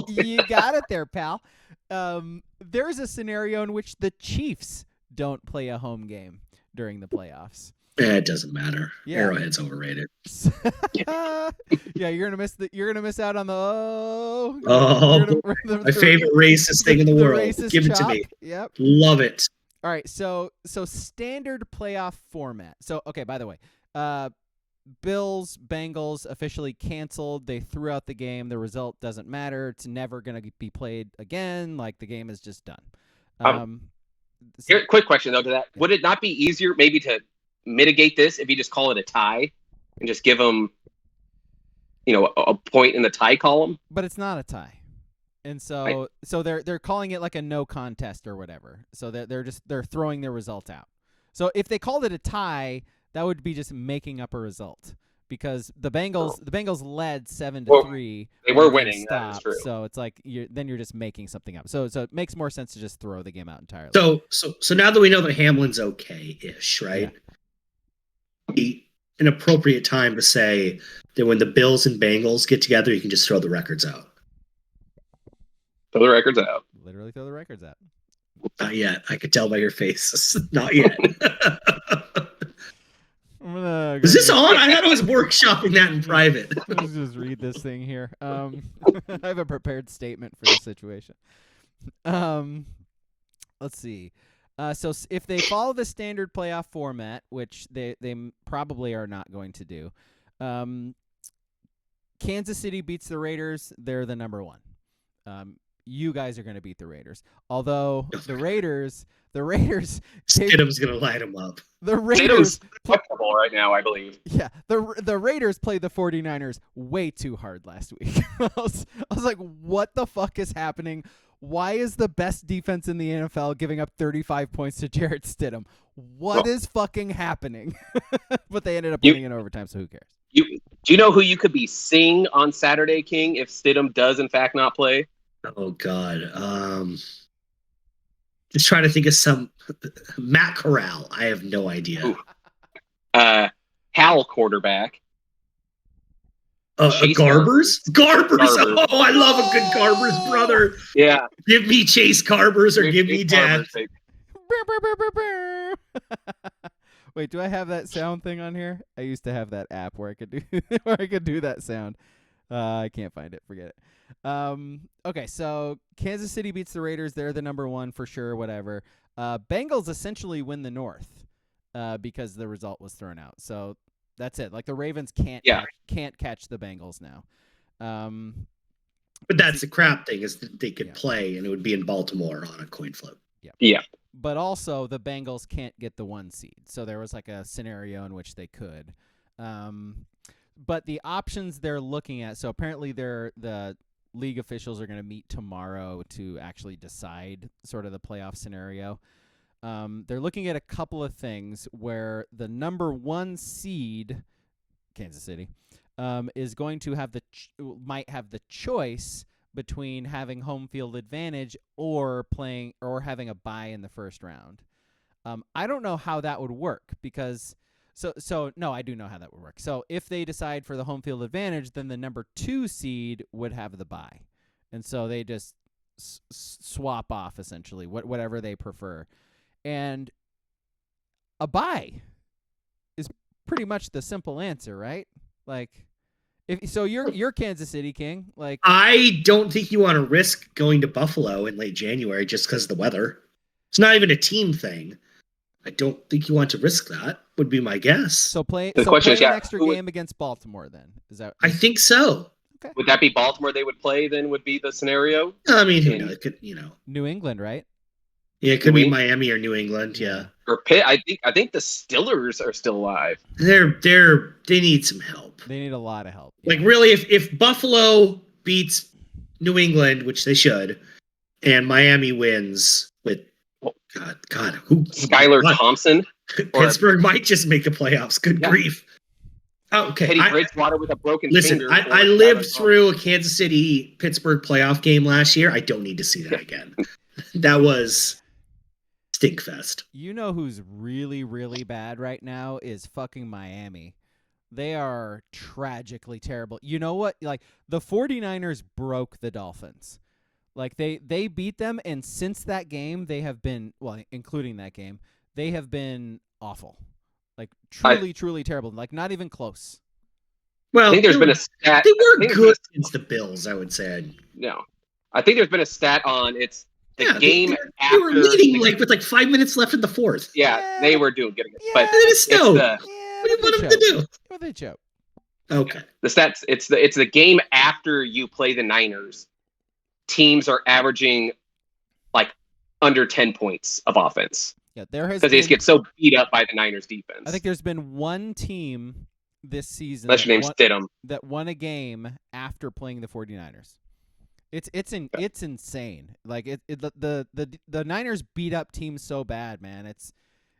B: you got it there, pal. There's a scenario in which the Chiefs don't play a home game during the playoffs.
C: It doesn't matter.
B: Yeah.
C: Arrowhead's overrated.
B: Yeah, you're gonna miss out on the
C: My favorite racist thing in the world. Give it to me.
B: Yep.
C: Love it.
B: All right, so standard playoff format. So okay, by the way, Bills Bengals officially canceled. They threw out the game. The result doesn't matter. It's never going to be played again. Like, the game is just done.
D: Here, quick question though to that: would it not be easier maybe to mitigate this if you just call it a tie and just give them, a point in the tie column?
B: But it's not a tie, and so they're calling it like a no contest or whatever. So they're throwing their result out. So if they called it a tie, that would be just making up a result, because the Bengals led 7-3.
D: They were winning. That is true.
B: So it's like you're just making something up. So it makes more sense to just throw the game out entirely.
C: So now that we know that Hamlin's okay-ish, right? Yeah. An appropriate time to say that when the Bills and Bengals get together, you can just throw the records out.
D: Throw the records out.
B: Literally throw the records out.
C: Not yet. I could tell by your face. Not yet. Is this on? I thought I was workshopping that in private.
B: Let's just read this thing here. I have a prepared statement for this situation. Let's see. So if they follow the standard playoff format, which they probably are not going to do, Kansas City beats the Raiders. They're the number one. You guys are going to beat the Raiders. Although the Raiders
C: Stidham's going to light them up.
B: The Raiders
D: flexible right now, I believe.
B: Yeah, the Raiders played the 49ers way too hard last week. I was like, what the fuck is happening? Why is the best defense in the NFL giving up 35 points to Jarrett Stidham? What is fucking happening? But they ended up winning in overtime, so who cares?
D: Do you know who you could be seeing on Saturday, King, if Stidham does in fact not play?
C: Oh God. Just trying to think of some Matt Corral. I have no idea.
D: Hal quarterback.
C: Garbers? Oh, I love a good Garbers brother.
D: Yeah.
C: Give me Chase Garbers or give me Dad.
B: Wait, do I have that sound thing on here? I used to have that app where I could do that sound. I can't find it. Forget it. Okay, so Kansas City beats the Raiders. They're the number one for sure, whatever. Bengals essentially win the North because the result was thrown out. So that's it. Like, the Ravens can't catch the Bengals now.
C: But that's the crap thing, is that they could play, and it would be in Baltimore on a coin flip.
D: Yeah.
B: But also the Bengals can't get the 1 seed. So there was like a scenario in which they could. But the options they're looking at, so apparently the league officials are going to meet tomorrow to actually decide sort of the playoff scenario. They're looking at a couple of things where the number 1 seed, Kansas City, is going to have might have the choice between having home field advantage or having a bye in the first round. I don't know how that would work, because no, I do know how that would work. So if they decide for the home field advantage, then the number 2 seed would have the bye. And so they just swap off, essentially, whatever they prefer. And a bye is pretty much the simple answer, right? Like, you're Kansas City, King. Like,
C: I don't think you want to risk going to Buffalo in late January just because of the weather. It's not even a team thing. I don't think you want to risk that, would be my guess.
B: So play
D: an
B: extra game against Baltimore then. Is that?
C: I think so.
B: Okay.
D: Would that be Baltimore they would play then, would be the scenario?
C: I mean, who knows? It could,
B: New England, right?
C: Yeah, it could be Miami or New England, yeah.
D: Or Pitt. I think the Steelers are still alive.
C: They need some help.
B: They need a lot of help.
C: Yeah. Like, really, if Buffalo beats New England, which they should, and Miami wins with who?
D: Skylar Thompson.
C: Pittsburgh might just make the playoffs. Good grief. Oh, okay.
D: Teddy Bridgewater with a broken finger.
C: Listen, I lived through a Kansas City-Pittsburgh playoff game last year. I don't need to see that again. That was Stinkfest.
B: You know who's really, really bad right now is fucking Miami. They are tragically terrible. You know what? Like, the 49ers broke the Dolphins. Like, they beat them, and since that game, they have been, well, including that game, they have been awful. Like, truly terrible. Like, not even close.
C: Well,
D: I think there's been a stat.
C: They were good against the Bills, I would say.
D: No. I think there's been a stat on the game after.
C: They were leading with 5 minutes left in the fourth.
D: Yeah, they were doing good.
B: Yeah,
D: But
C: and then it snowed.
B: Yeah,
C: What do you want them to do?
B: What they choke?
C: Okay.
D: The stats, it's the game after you play the Niners. Teams are averaging like under 10 points of offense.
B: Yeah, there has
D: because they just get so beat up by the Niners defense.
B: I think there's been one team this season
D: unless your name's Stidham
B: that won a game after playing the 49ers. It's insane. Like the Niners beat up teams so bad, man.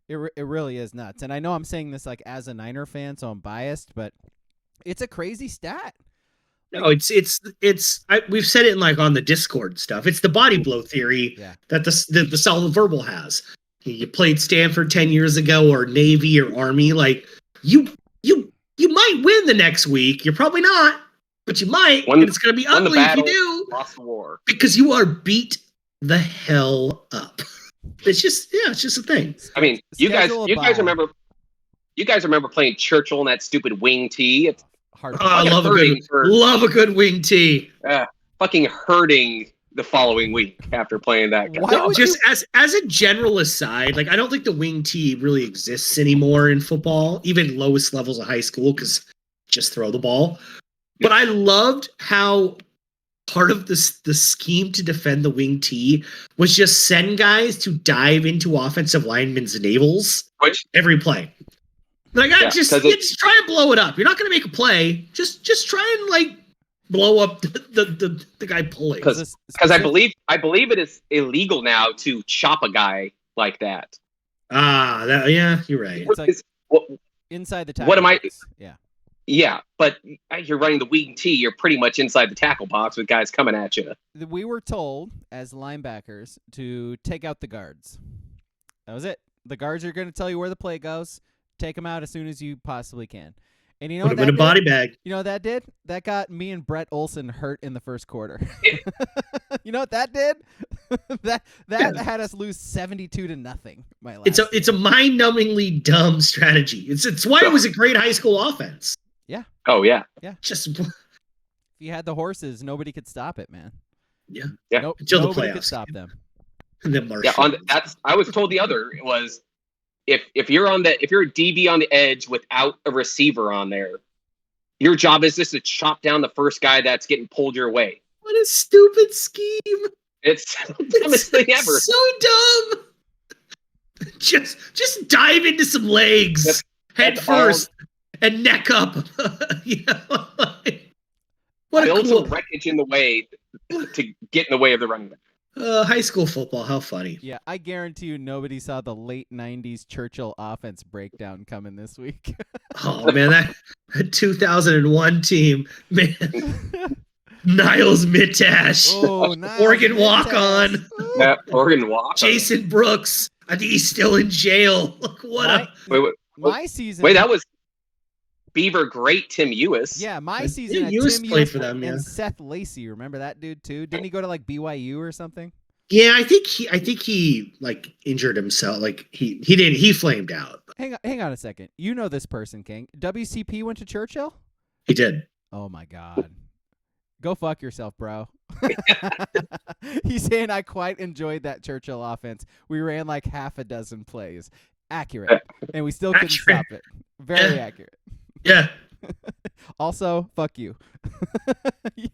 B: It really is nuts. And I know I'm saying this like as a Niner fan, so I'm biased, but it's a crazy stat.
C: No, we've said it in on the Discord stuff. It's the body blow theory that the solid verbal has. You played Stanford 10 years ago or Navy or Army, like you might win the next week. You're probably not, but you might, and it's going to be ugly if you do.
D: Lost the war.
C: Because you are beat the hell up. It's just a thing.
D: I mean, you guys remember playing Churchill in that stupid wing tee? It's
C: I love a good wing tee.
D: Fucking hurting the following week after playing that guy.
C: As a general aside, I don't think the wing tee really exists anymore in football, even lowest levels of high school, because just throw the ball. But I loved how part of the scheme to defend the wing tee was just send guys to dive into offensive linemen's navels every play. Just try and blow it up. You're not going to make a play. Just try and blow up the guy pulling.
D: Because I believe it is illegal now to chop a guy like that.
C: You're right.
B: It's inside the tackle.
D: What am I?
B: Box. Yeah.
D: Yeah, but you're running the wing tee. You're pretty much inside the tackle box with guys coming at you.
B: We were told as linebackers to take out the guards. That was it. The guards are going to tell you where the play goes. Take them out as soon as you possibly can. And you know what that did?
C: Put them in a body bag.
B: You know what that did? That got me and Brett Olson hurt in the first quarter. You know what that did? that had us lose 72-0.
C: It's a mind-numbingly dumb strategy. It's why it was a great high school offense.
B: Yeah.
D: Oh yeah.
B: Yeah.
C: Just
B: if you had the horses, nobody could stop it, man.
C: Yeah.
B: Yeah.
C: Until the
B: nobody
C: playoffs
B: could stop them.
C: And then
D: I was told the other was if you're a DB on the edge without a receiver on there, your job is just to chop down the first guy that's getting pulled your way.
C: What a stupid scheme!
D: It's the dumbest thing ever.
C: So dumb. Just dive into some legs head first and neck up.
D: Build some wreckage in the way to get in the way of the running back.
C: High school football, how funny.
B: Yeah, I guarantee you nobody saw the late 90s Churchill offense breakdown coming this week.
C: Oh, man, that 2001 team, man. Niles Mitash.
B: Oh,
C: Oregon walk-on.
D: Yeah, Oregon walk-on.
C: Jason Brooks. I think he's still in jail.
B: My season.
D: Wait, that was Beaver great Tim Ewis.
B: Yeah, my season had
C: Ewis
B: Tim
C: played
B: Ewis
C: for them,
B: and Seth Lacey. Remember that dude too? Didn't he go to BYU or something?
C: Yeah, I think he injured himself. He flamed out.
B: Hang on a second. You know this person, King. WCP went to Churchill?
C: He did.
B: Oh my God. Go fuck yourself, bro. He's saying I quite enjoyed that Churchill offense. We ran half a dozen plays. Accurate. And we still couldn't stop it. Very accurate.
C: Yeah.
B: Also, fuck you. Yeah.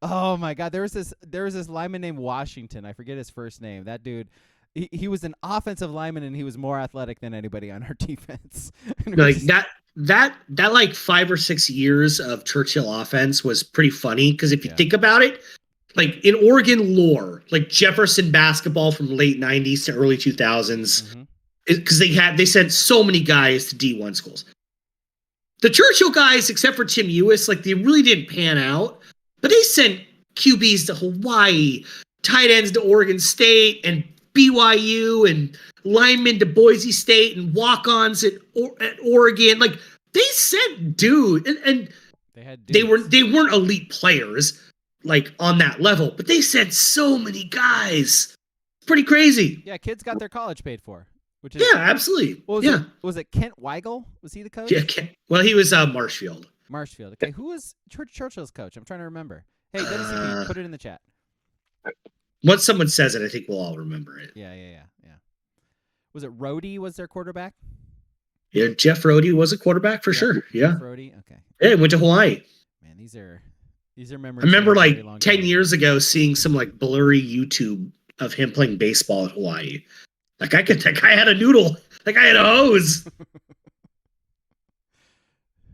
B: Oh my God, there was this lineman named Washington. I forget his first name. That dude, he was an offensive lineman and he was more athletic than anybody on our defense. That 5 or 6 years of Churchill offense was pretty funny because if you think about it, in Oregon lore, Jefferson basketball from late 90s to early 2000s, because they sent so many guys to D1 schools. The Churchill guys, except for Tim Ewis, they really didn't pan out. But they sent QBs to Hawaii, tight ends to Oregon State, and
C: BYU and linemen to Boise State and walk-ons at Oregon. Like they sent and they weren't elite players like on that level, but they sent so many guys. Pretty crazy.
B: Yeah, kids got their college paid for. Which is,
C: yeah, absolutely.
B: Was it Kent Weigel? Was he the coach?
C: Yeah, well, he was Marshfield.
B: Marshfield. Okay, who was Churchill's coach? I'm trying to remember. Hey, Dennis, put it in the chat.
C: Once someone says it, I think we'll all remember it.
B: Yeah. Was it Rhodey was their quarterback?
C: Yeah, Jeff Rhodey was a quarterback for sure. Yeah.
B: Jeff Rhodey, okay.
C: Yeah, he went to Hawaii.
B: Man, these are memories.
C: I remember like 10 years ago seeing some like blurry YouTube of him playing baseball at Hawaii. That guy had a noodle. That guy had a hose.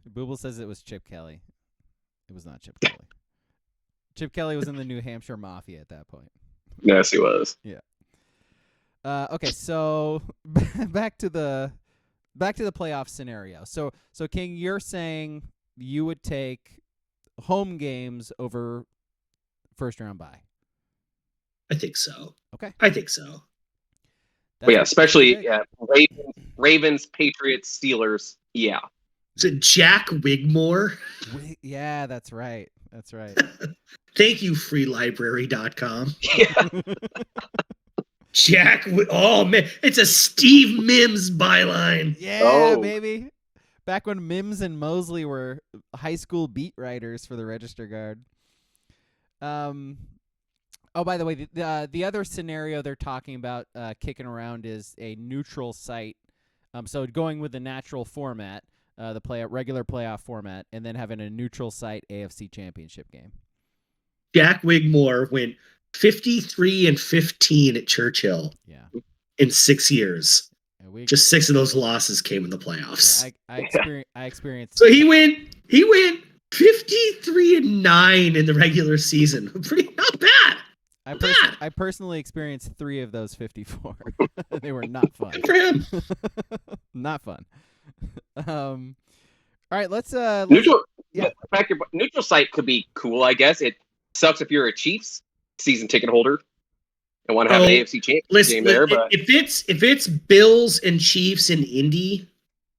B: Booble says it was Chip Kelly. It was not Chip Kelly. Chip Kelly was in the New Hampshire Mafia at that point.
D: Yes, he was.
B: Yeah. Okay, so back to the playoff scenario. So King, you're saying you would take home games over first round bye.
C: I think so.
B: Okay.
C: I think so.
D: But yeah, especially Ravens, Patriots, Steelers. Yeah.
C: Is it Jack Wigmore?
B: Yeah, that's right. That's right.
C: Thank you, freelibrary.com.
D: Yeah.
C: Jack, oh man, it's a Steve Mims byline.
B: Yeah, baby. Back when Mims and Mosley were high school beat writers for the Register Guard. Oh, by the way, the other scenario they're talking about kicking around is a neutral site. So going with the natural format, the regular playoff format, and then having a neutral site AFC Championship game.
C: Jack Wigmore went 53-15 at Churchill.
B: Yeah.
C: In 6 years.
B: Yeah,
C: just 6 of those losses came in the playoffs.
B: Yeah, I experienced.
C: So he went 53-9 in the regular season. Pretty not bad.
B: I personally experienced 3 of those 54. They were not fun.
C: Good for him.
B: Not fun. All right, let's
D: neutral.
B: Yeah,
D: in fact, your neutral site could be cool. I guess it sucks if you're a Chiefs season ticket holder and want to have an AFC Championship game there. But
C: if it's Bills and Chiefs in Indy,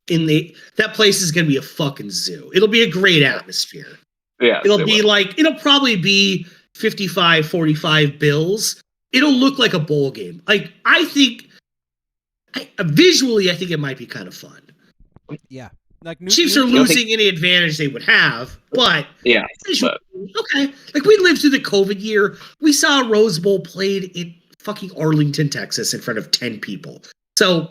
C: that place is going to be a fucking zoo. It'll be a great atmosphere.
D: Yeah,
C: it'll probably be 55-45 Bills. It'll look like a bowl game. Like visually, I think it might be kind of fun.
B: Yeah.
C: Chiefs are losing any advantage they would have, but
D: yeah,
C: okay. Like we lived through the COVID year. We saw a Rose Bowl played in fucking Arlington, Texas, in front of 10 people. So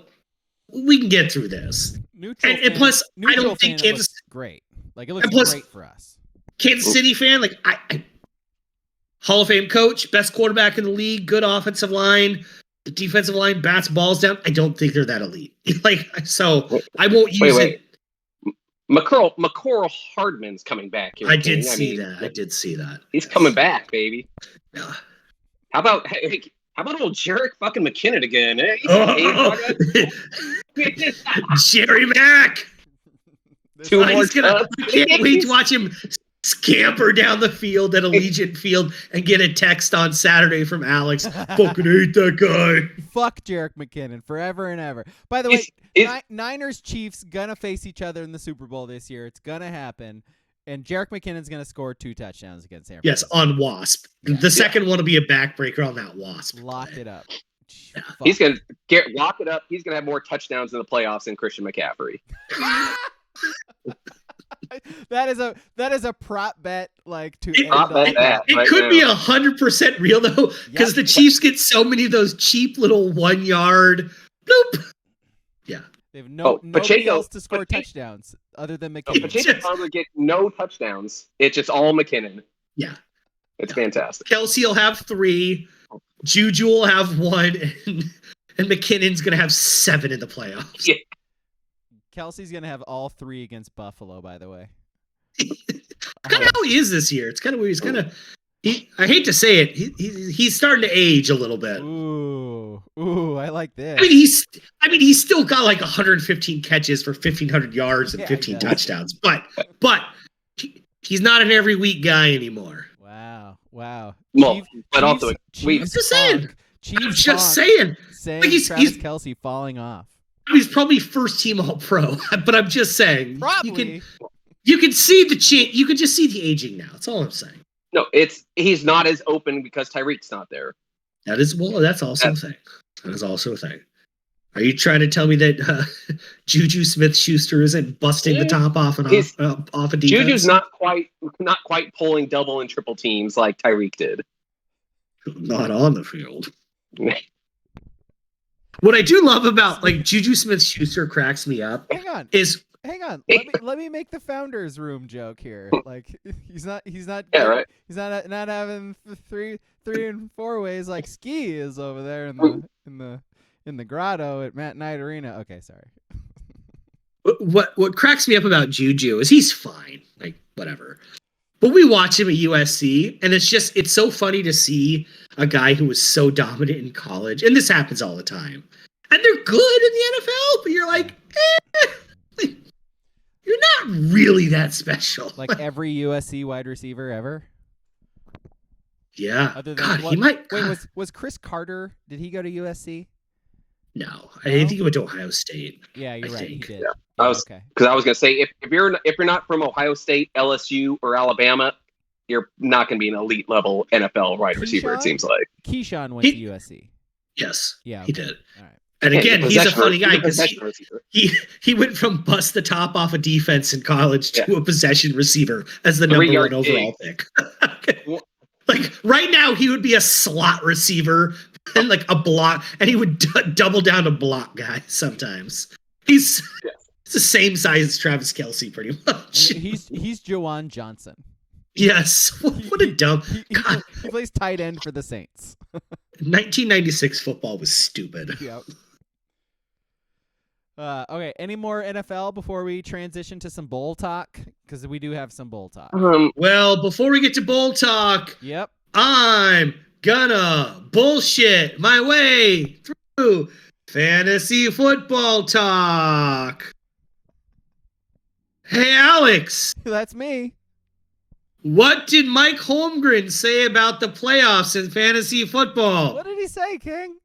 C: we can get through this. And plus, I don't think Kansas
B: great. Like it looks great for us.
C: Kansas City fan, like I Hall of Fame coach, best quarterback in the league, good offensive line. The defensive line bats balls down. I don't think they're that elite. I won't use it.
D: McCorl Hardman's coming back here.
C: I did see that.
D: He's coming back, baby.
C: Yeah.
D: How about old Jerick fucking McKinnon again?
C: Jerry Mack. I can't wait to watch him scamper down the field at Allegiant Field and get a text on Saturday from Alex. Fucking hate that guy.
B: Fuck Jerick McKinnon forever and ever. By the way, Niners Chiefs gonna face each other in the Super Bowl this year. It's gonna happen. And Jerick McKinnon's gonna score 2 touchdowns against San Francisco.
C: Yes, on Wasp. Yeah. The second one will be a backbreaker on that Wasp.
B: Lock it up.
D: Yeah. He's gonna lock it up. He's gonna have more touchdowns in the playoffs than Christian McCaffrey.
B: That is a prop bet, like to
C: it could be 100% real though, because the Chiefs get so many of those cheap little 1 yard bloop. Yeah,
B: they have nobody else to score touchdowns other than McKinnon.
D: Pacheco probably get no touchdowns. It's just all McKinnon.
C: Yeah,
D: it's fantastic.
C: Kelsey will have 3, Juju will have 1, and McKinnon's gonna have 7 in the playoffs.
D: Yeah.
B: Kelsey's going to have all 3 against Buffalo, by the way.
C: Kind of how he is this year. It's kind of weird. He's kind of I hate to say it. He's starting to age a little bit.
B: Ooh, I like this.
C: I mean, he's still got like 115 catches for 1,500 yards and 15 touchdowns. But he's not an every week guy anymore.
B: Wow.
D: Well, but also
C: I'm just saying.
B: Chiefs
C: I'm just
B: saying
C: like
B: Travis Kelce falling off.
C: He's probably first team All Pro, but I'm just saying.
B: Probably.
C: You can see the change. You can just see the aging now. That's all I'm saying.
D: No, he's not as open because Tyreek's not there.
C: That's also a thing. That is also a thing. Are you trying to tell me that Juju Smith-Schuster isn't busting the top off a defense?
D: Juju's not quite pulling double and triple teams like Tyreek did.
C: Not on the field. What I do love about like Juju Smith-Schuster cracks me up.
B: Hang on. Let me make the founders room joke here. Like he's not
D: yeah, right.
B: He's not having three and four ways like Ski is over there in the grotto at Matt Knight Arena. Okay, sorry.
C: What cracks me up about Juju is he's fine. Like whatever. But we watch him at USC, and it's so funny to see a guy who was so dominant in college, and this happens all the time. And they're good in the NFL, but you're like, you're not really that special.
B: Like every USC wide receiver ever?
C: Yeah.
B: Other than,
C: God, he might.
B: Wait, was Chris Carter, did he go to USC?
C: No, I think he went to Ohio State.
B: Yeah, you're right. He did.
D: Yeah. I was going to say if you're not from Ohio State, LSU, or Alabama, you're not going to be an elite level NFL wide receiver. It seems like
B: Keyshawn went to USC.
C: Yes,
B: yeah,
C: he did.
B: All right.
C: And again, he's a funny guy because he went from bust the top off a defense in college to a possession receiver as the number one overall pick. Like right now, he would be a slot receiver and like a block, and he would double down to block guys sometimes. He's the same size as Travis Kelce, pretty much.
B: He's Juwan Johnson.
C: Yes. What a dumb.
B: He plays tight end for the Saints.
C: 1996 football was stupid.
B: Yep. Okay, any more NFL before we transition to some bowl talk? Because we do have some bowl talk.
C: Well, before we get to bowl talk,
B: yep,
C: I'm gonna bullshit my way through fantasy football talk. Hey, Alex.
B: That's me.
C: What did Mike Holmgren say about the playoffs in fantasy football?
B: What did he say, King?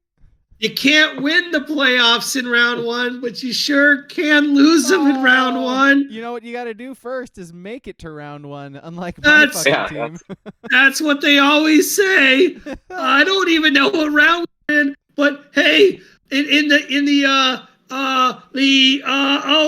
C: You can't win the playoffs in round one, but you sure can lose them in round one.
B: You know what you got to do first is make it to round one, unlike my fucking team.
C: That's what they always say. I don't even know what round we're in, but hey, oh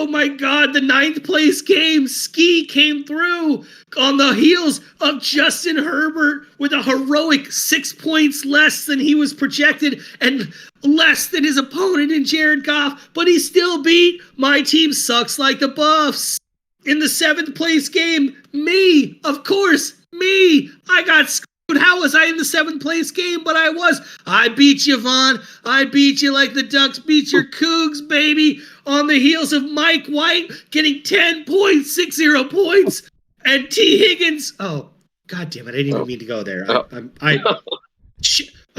C: my God, the 9th place game, Ski came through on the heels of Justin Herbert with a heroic 6 points less than he was projected and less than his opponent in Jared Goff, but he still beat my team sucks like the Buffs. In the 7th place game, me, of course, me, I got screwed. How was I in the 7th place game? But I was. I beat you, Vaughn. I beat you like the Ducks beat your Cougs, baby. On the heels of Mike White getting 10 points, 60 points. And T. Higgins. Oh, God damn it. I didn't even mean to go there.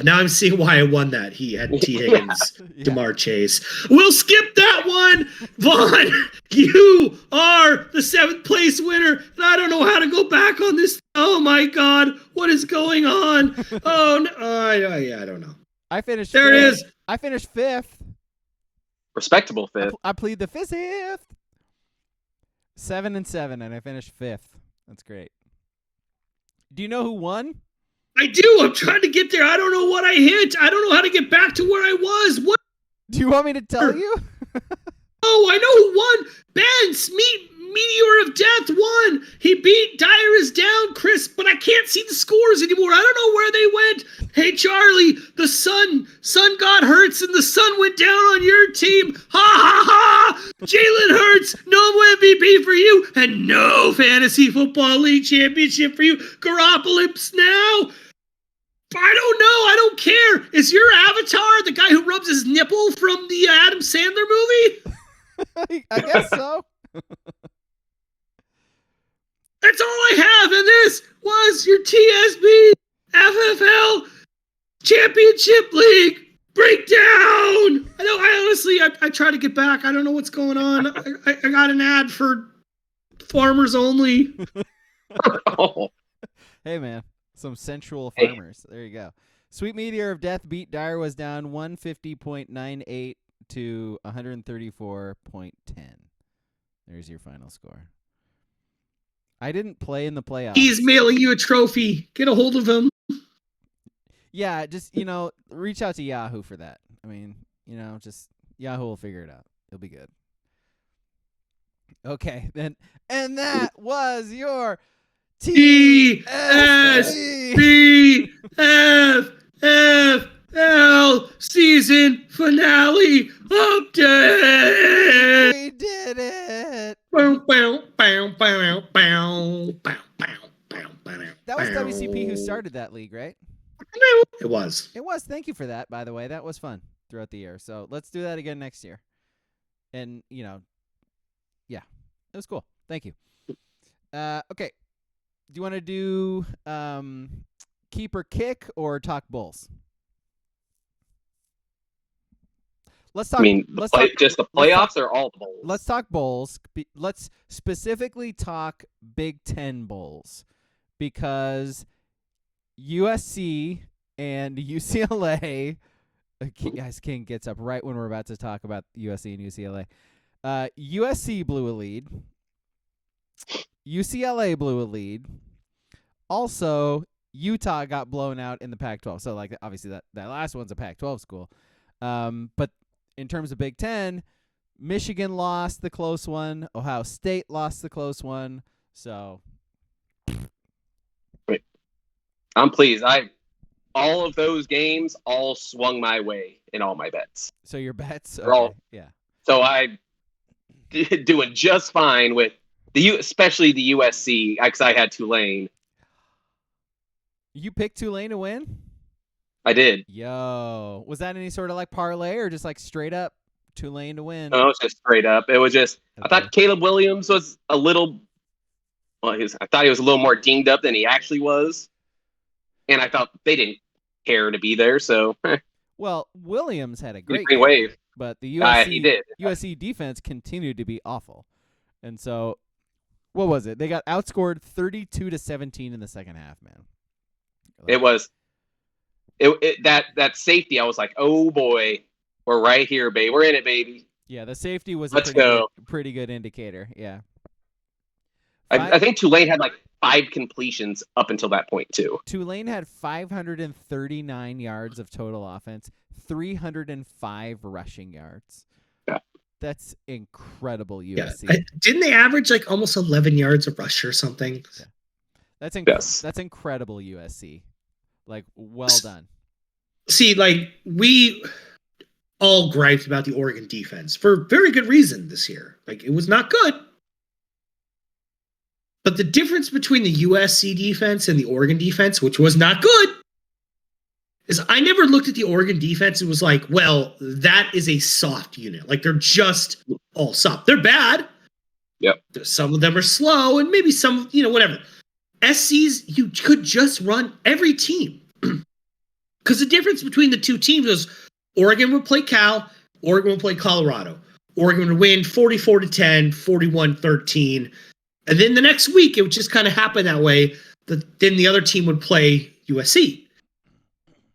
C: Now I'm seeing why I won that. He had T. Higgins, Damar Chase. We'll skip that one. Vaughn, you are the 7th place winner. And I don't know how to go back on this. Oh, my God. What is going on? Oh, no. I don't know.
B: I finished
C: there
B: fifth.
C: It is.
B: I finished 5th.
D: Respectable 5th.
B: I plead the 5th. 7-7, and I finished 5th. That's great. Do you know who won?
C: I do. I'm trying to get there. I don't know what I hit. I don't know how to get back to where I was. What?
B: Do you want me to tell you?
C: Oh, I know who won. Ben's Meteor of Death won. He beat Dyer is down, Chris, but I can't see the scores anymore. I don't know where they went. Hey, Charlie, the sun got Hurts and the sun went down on your team. Ha, ha, ha. Jalen Hurts, no MVP for you and no Fantasy Football League championship for you. Garoppolo now. I don't know. I don't care. Is your avatar the guy who rubs his nipple from the Adam Sandler movie?
B: I guess so.
C: That's all I have, and this was your TSB FFL Championship League breakdown. I honestly try to get back. I don't know what's going on. I got an ad for Farmers Only.
D: Oh.
B: Hey, man. Some sensual farmers. There you go. Sweet Meteor of Death beat Daiwas down 150.98 to 134.10. There's your final score. I didn't play in the playoffs.
C: He's mailing you a trophy. Get a hold of him.
B: Yeah, just, reach out to Yahoo for that. I mean, just Yahoo will figure it out. It'll be good. Okay, then. And that was your
C: TSBFFL season finale update.
B: We did it. That was WCP who started that league, right?
C: It was.
B: It was. Thank you for that, by the way. That was fun throughout the year. So let's do that again next year. And, yeah, it was cool. Thank you. Okay. Do you want to do keep or kick or talk Bulls? Let's talk.
D: Just the playoffs or all the bowls?
B: Let's talk Bulls. Let's specifically talk Big Ten Bulls because USC and UCLA. Guys, King gets up right when we're about to talk about USC and UCLA. USC blew a lead. UCLA blew a lead. Also, Utah got blown out in the Pac-12. So, obviously, that last one's a Pac-12 school. But in terms of Big Ten, Michigan lost the close one. Ohio State lost the close one. So,
D: wait, I'm pleased. All of those games all swung my way in all my bets.
B: So your bets, okay. Yeah.
D: So I doing just fine with especially the USC because I had Tulane.
B: You picked Tulane to win?
D: I did.
B: Yo, was that any sort of parlay or just straight up Tulane to win?
D: No, it was just straight up. It was just okay. I thought Caleb Williams was a little. Well, I thought he was a little more dinged up than he actually was, and I thought they didn't care to be there. So.
B: Well, Williams had a great
D: game, wave,
B: but the USC defense continued to be awful, and so. What was it? They got outscored 32-17 in the second half, man.
D: It was that safety. I was like, oh boy, we're right here, baby. We're in it, baby.
B: Yeah, the safety was
D: a
B: pretty good indicator. Yeah.
D: I think Tulane had 5 completions up until that point too.
B: Tulane had 539 yards of total offense, 305 rushing yards.
D: Yeah.
B: That's incredible, USC.
C: Yeah. Didn't they average almost 11 yards a rush or something?
B: Yeah. That's incredible, USC. Well done.
C: See, we all griped about the Oregon defense for very good reason this year. It was not good. But the difference between the USC defense and the Oregon defense, which was not good, is I never looked at the Oregon defense and was like, well, that is a soft unit. They're just all soft. They're bad.
D: Yep.
C: Some of them are slow and maybe some, whatever. SC's, you could just run every team. Because the difference between the two teams was Oregon would play Cal, Oregon would play Colorado. Oregon would win 44-10, 41-13. And then the next week, it would just kind of happen that way. Then the other team would play USC.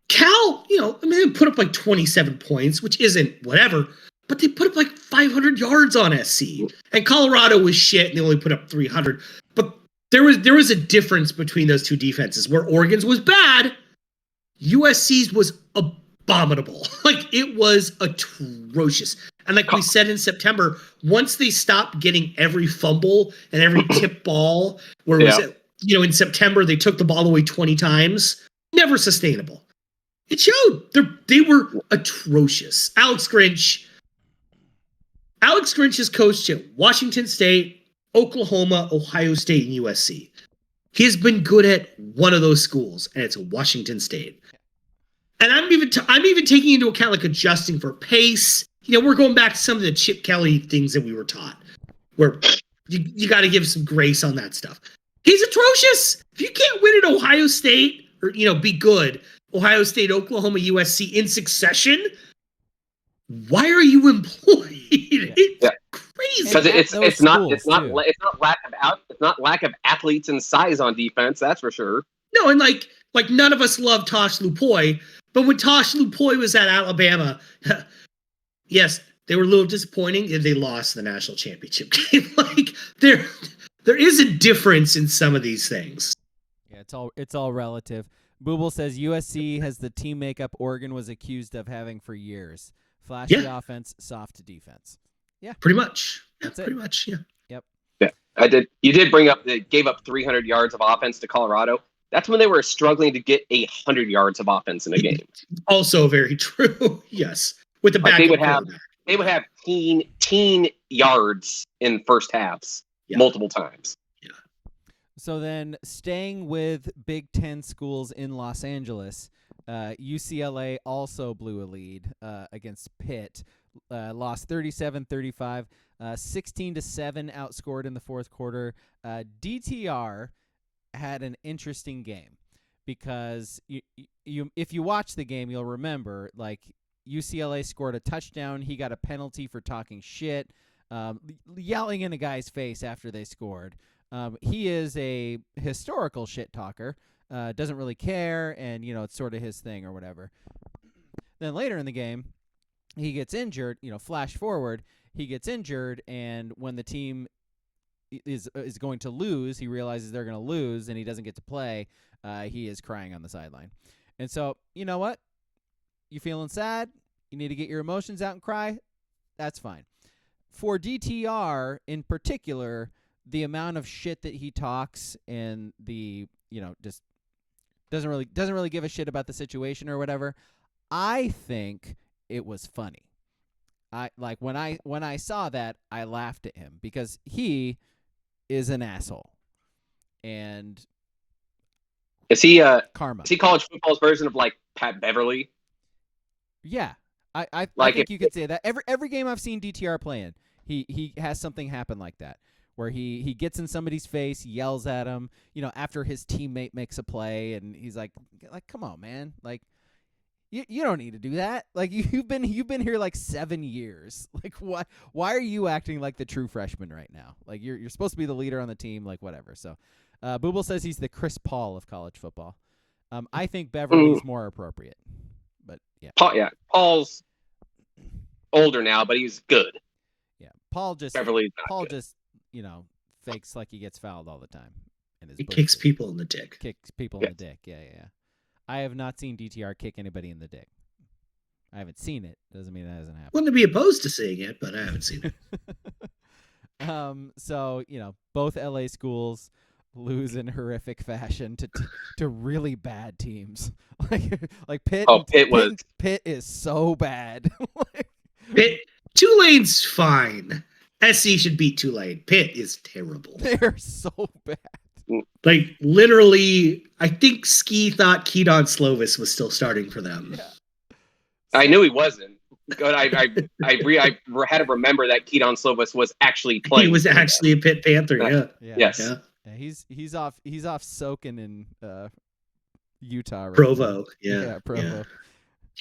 C: Cal, they put up 27 points, which isn't whatever, but they put up 500 yards on SC. And Colorado was shit, and they only put up 300. But there was a difference between those two defenses, where Oregon's was bad, USC's was abominable. It was atrocious. And we said in September, once they stopped getting every fumble and every tip ball, where it was, in September they took the ball away 20 times, never sustainable. It showed. They were atrocious. Alex Grinch has coached at Washington State, Oklahoma, Ohio State, and USC. He has been good at one of those schools, and it's Washington State. And I'm even taking into account adjusting for pace. We're going back to some of the Chip Kelly things that we were taught, where you got to give some grace on that stuff. He's atrocious. If you can't win at Ohio State or be good, Ohio State, Oklahoma, USC in succession, why are you employed? It's crazy.
D: Because it's not lack of athletes and size on defense. That's for sure.
C: No, and Like, none of us love Tosh Lupoi, but when Tosh Lupoi was at Alabama, yes, they were a little disappointing and they lost the national championship game. Like, there is a difference in some of these things.
B: Yeah, it's all relative. Booble says USC has the team makeup Oregon was accused of having for years. Flashy offense, soft defense. Yeah.
C: Pretty much.
B: That's
C: pretty
B: it.
C: much, yeah.
B: Yep.
D: Yeah, I did. You did bring up they gave up 300 yards of offense to Colorado. That's when they were struggling to get 100 yards of offense in a game.
C: Also very true. Yes. With the back
D: they would have teen yards in first halves multiple times.
C: Yeah.
B: So then, staying with Big Ten schools in Los Angeles, UCLA also blew a lead against Pitt. Lost 37-35, 16-7 outscored in the fourth quarter. DTR had an interesting game because you if you watch the game, you'll remember, like, UCLA scored a touchdown. He got a penalty for talking shit, yelling in a guy's face after they scored. He is a historical shit talker, doesn't really care, and, it's sort of his thing or whatever. Then later in the game, he gets injured, flash forward, he gets injured, and when the team is going to lose, he realizes they're going to lose, and he doesn't get to play. He is crying on the sideline. And so, you know what? You feeling sad? You need to get your emotions out and cry? That's fine. For DTR in particular, the amount of shit that he talks and the, just doesn't really give a shit about the situation or whatever, I think it was funny. When I saw that, I laughed at him because he is an asshole. And
D: is he
B: karma?
D: Is he college football's version of like Pat Beverly?
B: Yeah, I
D: like
B: think you could say that. Every game I've seen DTR playing, he has something happen like that, where he gets in somebody's face, yells at him, after his teammate makes a play, and he's like, come on, man, like. You don't need to do that. Like, you've been here like 7 years. Like, why are you acting like the true freshman right now? Like, you're supposed to be the leader on the team. Like, whatever. So, Booble says he's the Chris Paul of college football. I think Beverly's more appropriate. But yeah,
D: Paul's older now, but he's good.
B: Yeah, Beverly's not good. Fakes like he gets fouled all the time. And
C: he kicks people in the dick.
B: Kicks people in the dick. Yeah. I have not seen DTR kick anybody in the dick. I haven't seen it. Doesn't mean that hasn't happened.
C: Wouldn't be opposed to seeing it, but I haven't seen
B: it. So, both LA schools lose in horrific fashion to really bad teams. like Pitt. Pitt is so bad.
C: Tulane's fine. SC should beat Tulane. Pitt is terrible.
B: They're so bad.
C: Like, literally, I think Ski thought Keaton Slovis was still starting for them.
B: Yeah.
D: I knew he wasn't. But I had to remember that Keaton Slovis was actually playing.
C: He was actually a Pitt Panther. Yeah.
D: Yes.
B: Yeah, he's off soaking in Utah. Right
C: Provo.
B: Now.
C: Yeah.
B: Provo.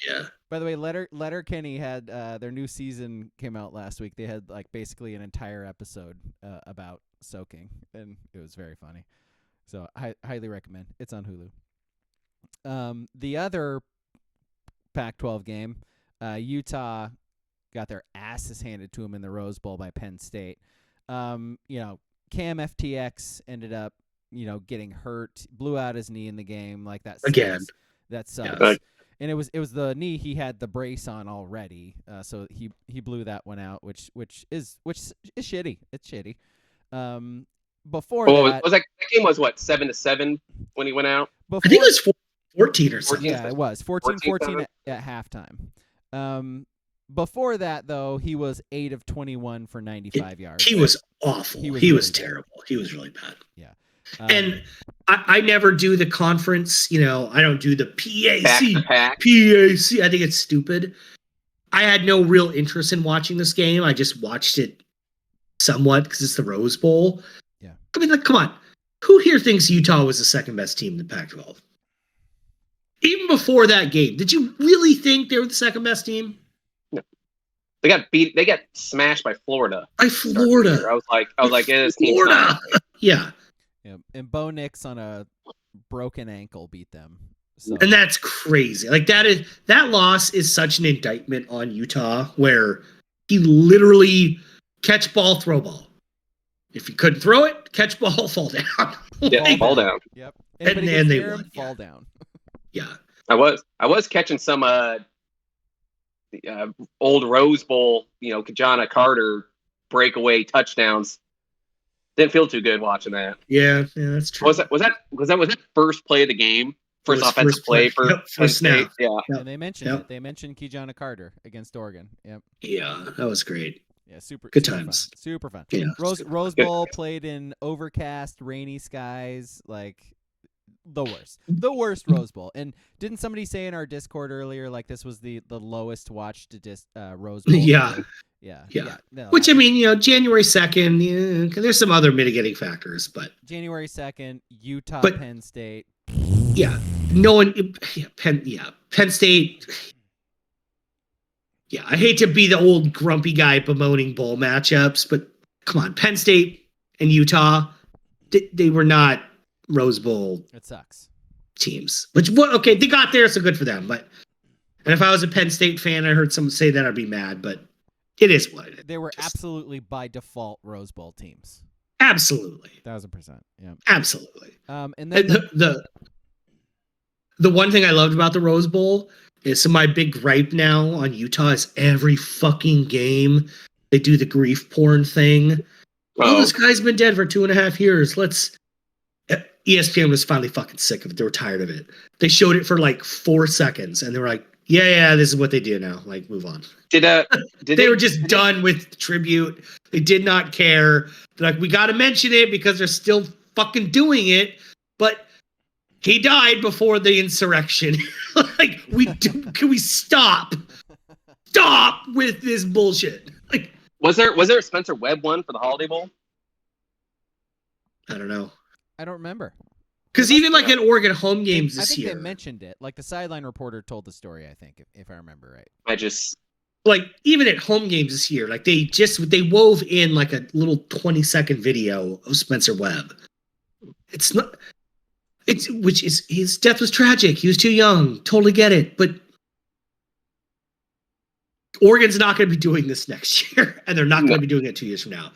C: Yeah.
B: By the way, Letterkenny had their new season came out last week. They had like basically an entire episode about soaking, and it was very funny. So I highly recommend. It's on Hulu. The other Pac-12 game, Utah got their asses handed to them in the Rose Bowl by Penn State. Cam FTX ended up, getting hurt, blew out his knee in the game. Like that
C: again.
B: That sucks.
C: Yeah.
B: And it was the knee he had the brace on already, so he blew that one out, which is shitty. It's shitty. Before that,
D: was that game was what 7-7 when he went out.
C: I think it was 14 or something.
B: Yeah, it was 14 at halftime. Before that, though, he was 8 of 21 for 95 yards.
C: He was awful. He was terrible. He was really bad.
B: Yeah.
C: And I never do the conference, I don't do the PAC.
D: PAC.
C: I think it's stupid. I had no real interest in watching this game. I just watched it somewhat because it's the Rose Bowl.
B: Yeah.
C: I mean, come on. Who here thinks Utah was the second best team in the Pac-12? Even before that game, did you really think they were the second best team?
D: No. They got beat. They got smashed by Florida.
C: By Florida.
D: I was like, yeah, this team's
C: Florida. Yeah.
B: Yeah, and Bo Nix on a broken ankle beat them. So.
C: And that's crazy. Like that loss is such an indictment on Utah, where he literally catch ball, throw ball. If you couldn't throw it, catch ball, fall down.
D: Yeah, fall down.
B: Yep.
C: And they won.
B: Fall down.
C: Yeah.
D: I was catching some old Rose Bowl, Kajana Carter breakaway touchdowns. Didn't feel too good watching that.
C: Yeah, that's true.
D: Was that first play of the game? First offensive play for
C: first snap.
D: Yeah.
C: Yep.
B: And they mentioned it. They mentioned Kajana Carter against Oregon. Yep.
C: Yeah, that was great.
B: Yeah, super
C: times.
B: Fun. Super fun.
C: Yeah.
B: Rose Bowl played in overcast, rainy skies, like the worst Rose Bowl. And didn't somebody say in our Discord earlier, like this was the lowest watched Rose Bowl?
C: Yeah.
B: No,
C: Which, I mean, January 2nd, there's some other mitigating factors, but
B: January 2nd, Utah, Penn State.
C: Yeah. No one, Penn State. Yeah, I hate to be the old grumpy guy bemoaning bowl matchups, but come on, Penn State and Utah, they were not Rose Bowl.
B: It sucks.
C: Teams. Okay, they got there, so good for them. And if I was a Penn State fan, I heard someone say that, I'd be mad. But it is what it is.
B: They were absolutely by default Rose Bowl teams.
C: Absolutely,
B: 1000%. Yeah,
C: absolutely.
B: And then
C: the one thing I loved about the Rose Bowl is, so my big gripe now on Utah is every fucking game they do the grief porn thing. Oh, this guy's been dead for 2.5 years. ESPN was finally fucking sick of it. They were tired of it. They showed it for like 4 seconds, and they were like, "Yeah, this is what they do now. Like, move on." They were just done with tribute. They did not care. They're like, "We got to mention it because they're still fucking doing it." But he died before the insurrection. Can we stop? Stop with this bullshit. Like,
D: was there a Spencer Webb one for the Holiday Bowl?
C: I don't know.
B: I don't remember.
C: Because even like in Oregon home games this year,
B: I think they mentioned it. Like the sideline reporter told the story, I think, if I remember right.
D: I just
C: like even at home games this year, like they wove in like a little 20-second video of Spencer Webb. His death was tragic. He was too young. Totally get it. But Oregon's not going to be doing this next year, and they're not going to be doing it 2 years from now.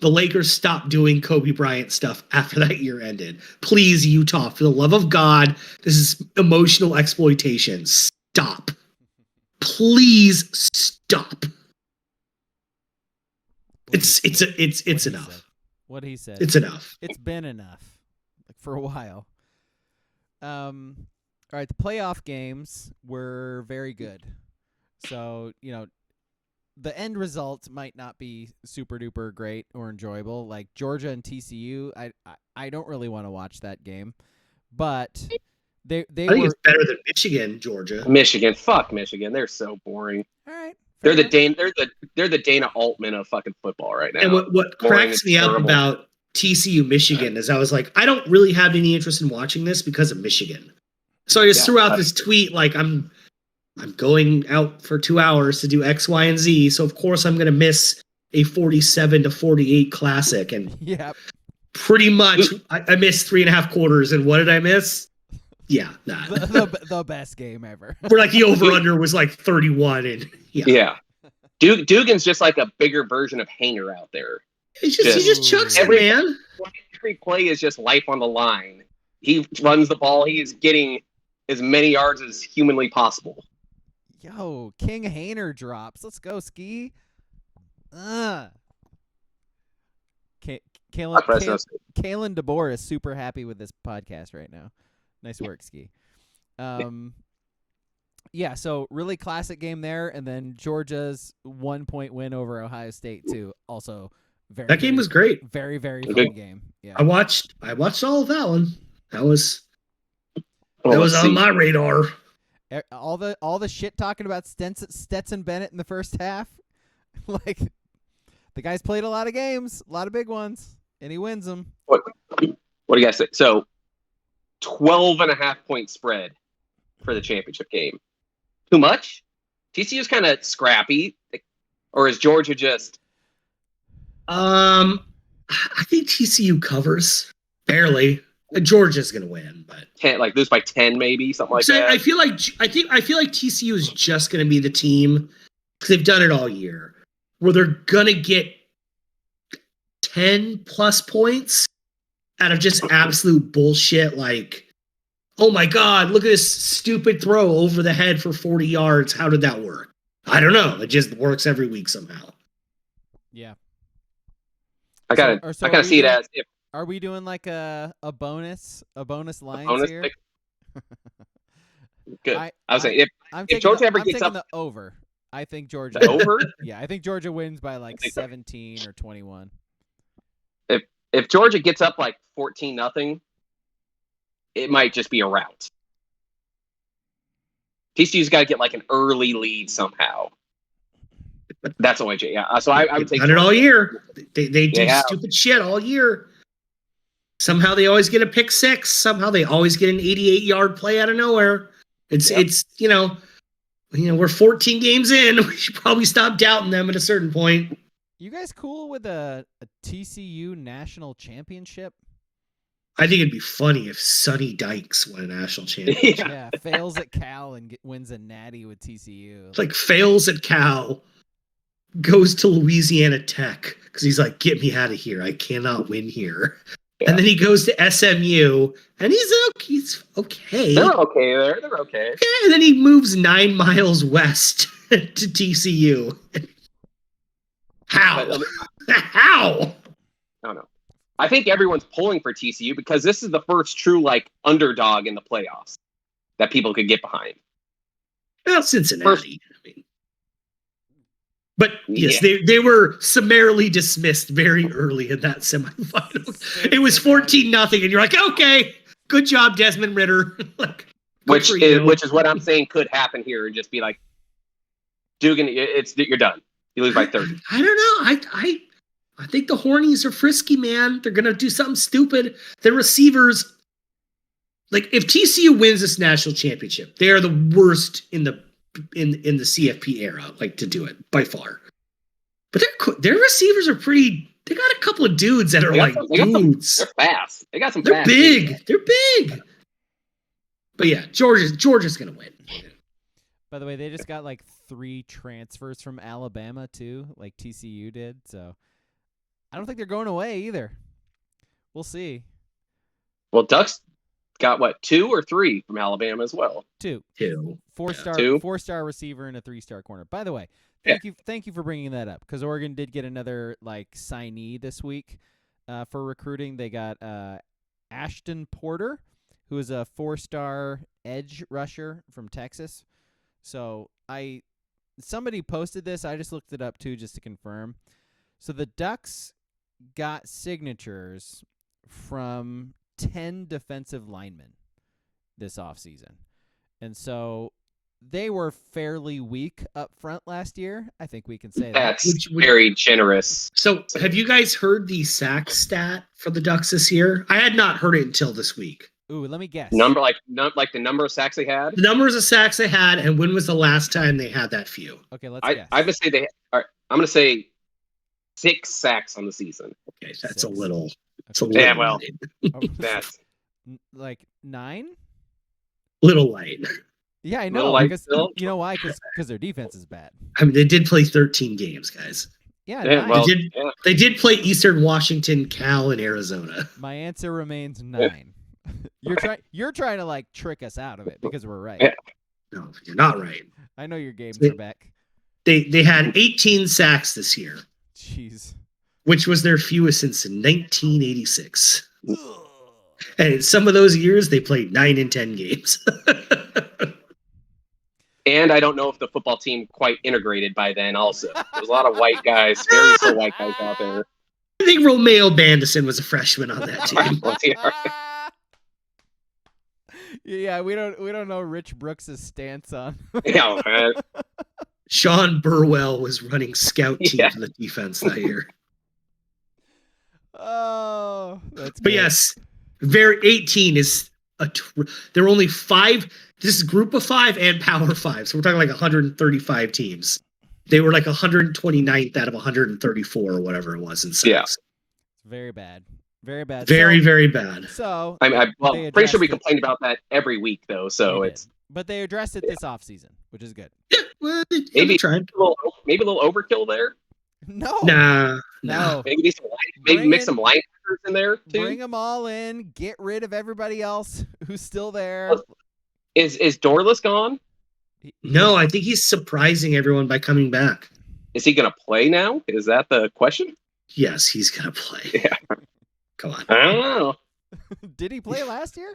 C: The Lakers stopped doing Kobe Bryant stuff after that year ended. Please, Utah, for the love of God, this is emotional exploitation. Stop. Please stop. It's enough.
B: What he said.
C: It's enough.
B: It's been enough, like for a while. All right, the playoff games were very good. So, the end result might not be super duper great or enjoyable. Like Georgia and TCU, I don't really want to watch that game, but they
C: I think it's better than Michigan, Georgia.
D: Michigan, fuck Michigan. They're so boring.
B: All right,
D: they're the Dana Altman of fucking football right now.
C: And what cracks me up about TCU Michigan is I was like, I don't really have any interest in watching this because of Michigan. So I just threw out this tweet like I'm going out for 2 hours to do X, Y, and Z. So of course I'm going to miss a 47-48 classic. And pretty much I missed 3.5 quarters. And what did I miss? Yeah, that.
B: the best game ever.
C: Where like the over-under was like 31. And
D: Dugan's just like a bigger version of Hanger out there.
C: He just chucks it, man.
D: Every play is just life on the line. He runs the ball. He is getting as many yards as humanly possible.
B: Yo, King Hainer drops. Let's go, Ski. Kalen DeBoer is super happy with this podcast right now. Nice work, Ski. So really classic game there, and then Georgia's 1-point win over Ohio State too. Also,
C: that game was great.
B: Very, very fun game. Yeah,
C: I watched all of that one. That was on my radar.
B: All the shit talking about Stetson Bennett in the first half. Like, the guy's played a lot of games, a lot of big ones, and he wins them.
D: What do you guys say? So, 12.5-point spread for the championship game. Too much? TCU's kind of scrappy, or is Georgia just?
C: I think TCU covers barely. Georgia's going to win, but
D: 10, like lose by 10, maybe something like that.
C: I feel like TCU is just going to be the team because they've done it all year, where they're going to get 10 plus points out of just absolute bullshit. Like, oh my God, look at this stupid throw over the head for 40 yards. How did that work? I don't know. It just works every week somehow.
B: Yeah.
D: I gotta see it as if.
B: Are we doing like a bonus lines
D: bonus
B: here?
D: Pick? Good. I was saying
B: if
D: Georgia ever gets up
B: the over. I think Georgia
D: over.
B: Yeah, I think Georgia wins by like 17 or 21.
D: If Georgia gets up like 14-0, it might just be a rout. TCU's got to get like an early lead somehow. That's OJ. Yeah. So I would take.
C: Done it all year. They do stupid shit all year. Somehow they always get a pick six. Somehow they always get an 88-yard play out of nowhere. It's we're 14 games in. We should probably stop doubting them at a certain point.
B: You guys cool with a TCU national championship?
C: I think it'd be funny if Sonny Dykes won a national championship.
B: Yeah, fails at Cal and wins a natty with TCU.
C: Like fails at Cal, goes to Louisiana Tech because he's like, get me out of here. I cannot win here. Yeah. And then he goes to SMU, and he's okay.
D: They're okay there. They're okay.
C: Yeah, and then he moves 9 miles west to TCU. How? How?
D: I don't know. I think everyone's pulling for TCU because this is the first true like underdog in the playoffs that people could get behind.
C: Well, Cincinnati. But yes, they were summarily dismissed very early in that semifinal. It was 14-0, and you're like, okay, good job, Desmond Ridder. Like,
D: which is what I'm saying could happen here, and just be like, Dugan, you're done. You lose by 30.
C: I don't know. I think the Hornies are frisky, man. They're gonna do something stupid. Their receivers, like if TCU wins this national championship, they are the worst in the CFP era, like to do it by far. But their receivers are pretty. They got a couple of dudes that are like dudes.
D: They're fast. They got some.
C: They're
D: fast
C: big.
D: Dudes.
C: They're big. But yeah, Georgia's gonna win.
B: By the way, they just got like 3 transfers from Alabama too, like TCU did. So I don't think they're going away either. We'll see.
D: Well, Ducks got what, 2 or 3 from Alabama as well.
B: 2. 4-star, 4-star receiver and a 3-star corner. By the way, thank you for bringing that up because Oregon did get another like signee this week for recruiting. They got Ashton Porter, who is a 4-star edge rusher from Texas. So somebody posted this. I just looked it up too just to confirm. So the Ducks got signatures from 10 defensive linemen this offseason. And so they were fairly weak up front last year. I think we can say that.
D: That's very generous.
C: So have you guys heard the sack stat for the Ducks this year? I had not heard it until this week.
B: Ooh, let me guess.
D: Number like the number of sacks they had?
C: The numbers of sacks they had, and when was the last time they had that few?
B: Okay, let's guess.
D: I'm going to say 6 sacks on the season.
C: Okay, that's 6. A little. It's
D: okay. Yeah, well,
B: that's like 9.
C: Little light.
B: Yeah, I know. Because you know why? Because their defense is bad.
C: I mean, they did play 13 games, guys.
B: Yeah,
D: well,
C: they did play Eastern Washington, Cal, and Arizona.
B: My answer remains 9. You're trying to like trick us out of it because we're right.
D: Yeah.
C: No, you're not right.
B: I know your games are back.
C: They had 18 sacks this year.
B: Jeez.
C: Which was their fewest since 1986. And some of those years they played 9 and 10 games.
D: And I don't know if the football team quite integrated by then also. There's a lot of white guys, very full white guys out there.
C: I think Romeo Bandison was a freshman on that team.
B: Yeah, we don't know Rich Brooks' stance on.
D: Yeah, man.
C: Sean Burwell was running scout team for the defense that year.
B: Oh, that's
C: but
B: good.
C: Yes, 18 is there are only 5. This is group of 5 and power 5. So we're talking like 135 teams. They were like 129th out of 134 or whatever it was in sacks.
B: Yeah. It's very bad. Very bad.
C: Very, very bad.
B: So
D: I'm
B: they
D: pretty sure we
B: addressed it.
D: complained about that every week, though. So
B: We did.
D: it's
B: But they addressed it this offseason, which is good.
C: Yeah, well,
D: maybe
C: tried.
D: maybe a little overkill there.
B: No.
C: No.
D: Maybe mix some linebackers in there too.
B: Bring them all in. Get rid of everybody else who's still there.
D: Is Dorless gone?
C: No, I think he's surprising everyone by coming back.
D: Is he going to play now? Is that the question?
C: Yes, he's gonna play.
D: Yeah.
C: Come on.
D: I don't know.
B: Did he play last year?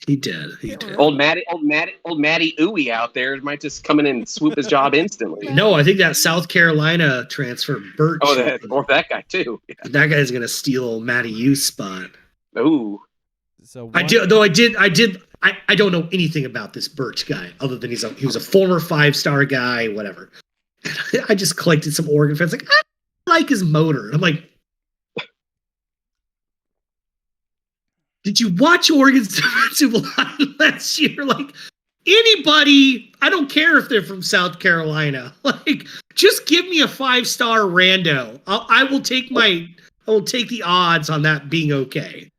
C: He did. He did.
D: Old Matty Ooey out there might just come in and swoop his job instantly.
C: No, I think that South Carolina transfer, Birch.
D: Oh, that guy too. Yeah.
C: That guy's gonna steal old Matty U's spot.
D: Ooh.
B: So
C: I don't know anything about this Birch guy other than he was a former 5-star guy, whatever. I just collected some Oregon fans like, I like his motor. I'm like, did you watch Oregon's defensive line last year? Like, anybody, I don't care if they're from South Carolina. Like, just give me a 5-star rando. I will take the odds on that being okay.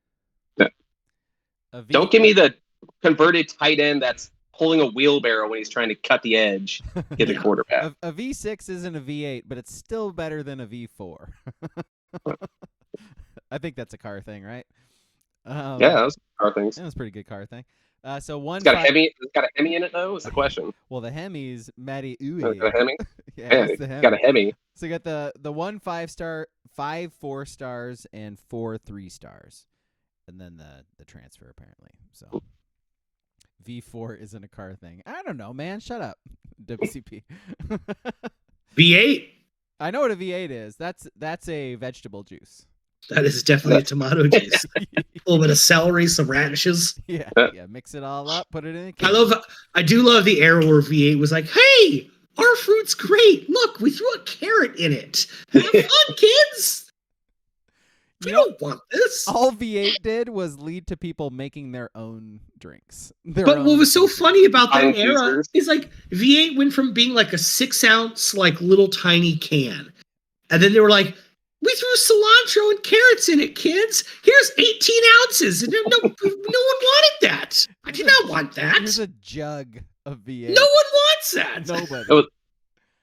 D: Don't give me the converted tight end that's pulling a wheelbarrow when he's trying to cut the edge, get the quarterback.
B: A V6 isn't a V8, but it's still better than a V4. I think that's a car thing, right?
D: Yeah, those car things.
B: That's a pretty good car thing. So one.
D: It's got a Hemi in it though. Is the question?
B: Well, the Hemi's Matty Ooey.
D: Got a Hemi.
B: Yeah,
D: Yeah,
B: it's the Hemi.
D: got a Hemi.
B: So you got the 1 5-star, 5 4-stars, and 4 3-stars, and then the transfer apparently. So V4 isn't a car thing. I don't know, man. Shut up, WCP.
C: V8.
B: I know what a V8 is. That's a vegetable juice.
C: That is definitely a tomato juice. A little bit of celery, some radishes.
B: Yeah. Mix it all up. Put it in a can.
C: I do love the era where V8 was like, "Hey, our fruit's great. Look, we threw a carrot in it. Have fun, kids. We don't want this."
B: All V8 did was lead to people making their own drinks.
C: But what was so funny about that era is like V8 went from being like a 6-ounce, like little tiny can, and then they were like, "We threw cilantro and carrots in it, kids. Here's 18 ounces." And no one wanted that. I did not want that.
B: Here's a jug of V8.
C: No one wants that.
B: Nobody.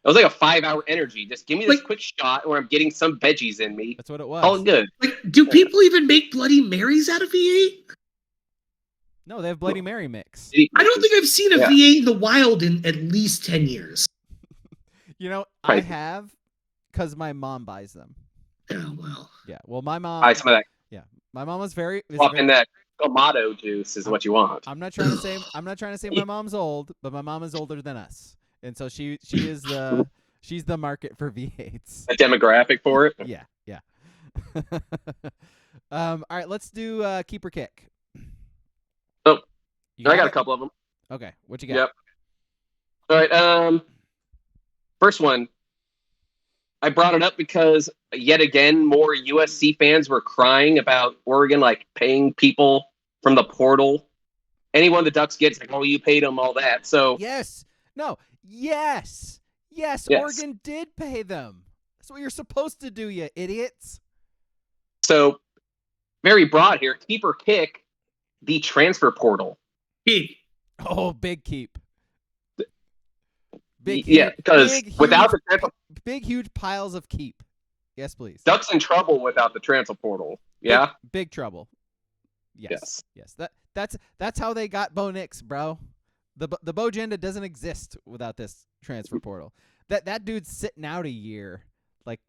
D: It was like a 5-hour energy. Just give me this quick shot where I'm getting some veggies in me.
B: That's what it was.
D: All good.
C: Like, do people even make Bloody Marys out of V8?
B: No, they have Bloody Mary mix.
C: I don't think I've seen a V8 in the wild in at least 10 years.
B: You know, I have, because my mom buys them.
C: Oh, well.
B: Yeah, well, my mom.
D: Buy some of that.
B: Yeah, my mom was very.
D: In that Clamato juice is what you want.
B: I'm not trying to say my mom's old, but my mom is older than us, and so she is she's the market for V8s.
D: A demographic for it.
B: Yeah. All right, let's do keeper kick.
D: Oh, I got a couple of them.
B: Okay, what you got?
D: Yep. All right. First one. I brought it up because yet again, more USC fans were crying about Oregon, like paying people from the portal. Anyone the Ducks gets, like, oh, you paid them, all that. So
B: Yes. Oregon did pay them. That's what you're supposed to do, you idiots.
D: So very broad here. Keep or kick the transfer portal.
C: Keep.
B: Oh, big keep.
D: Because without the transfer,
B: big huge piles of keep. Yes, please.
D: Ducks in trouble without the transfer portal. Yeah,
B: big trouble. Yes. That's how they got Bo Nix, bro. The Bojenda doesn't exist without this transfer portal. That dude's sitting out a year. Like,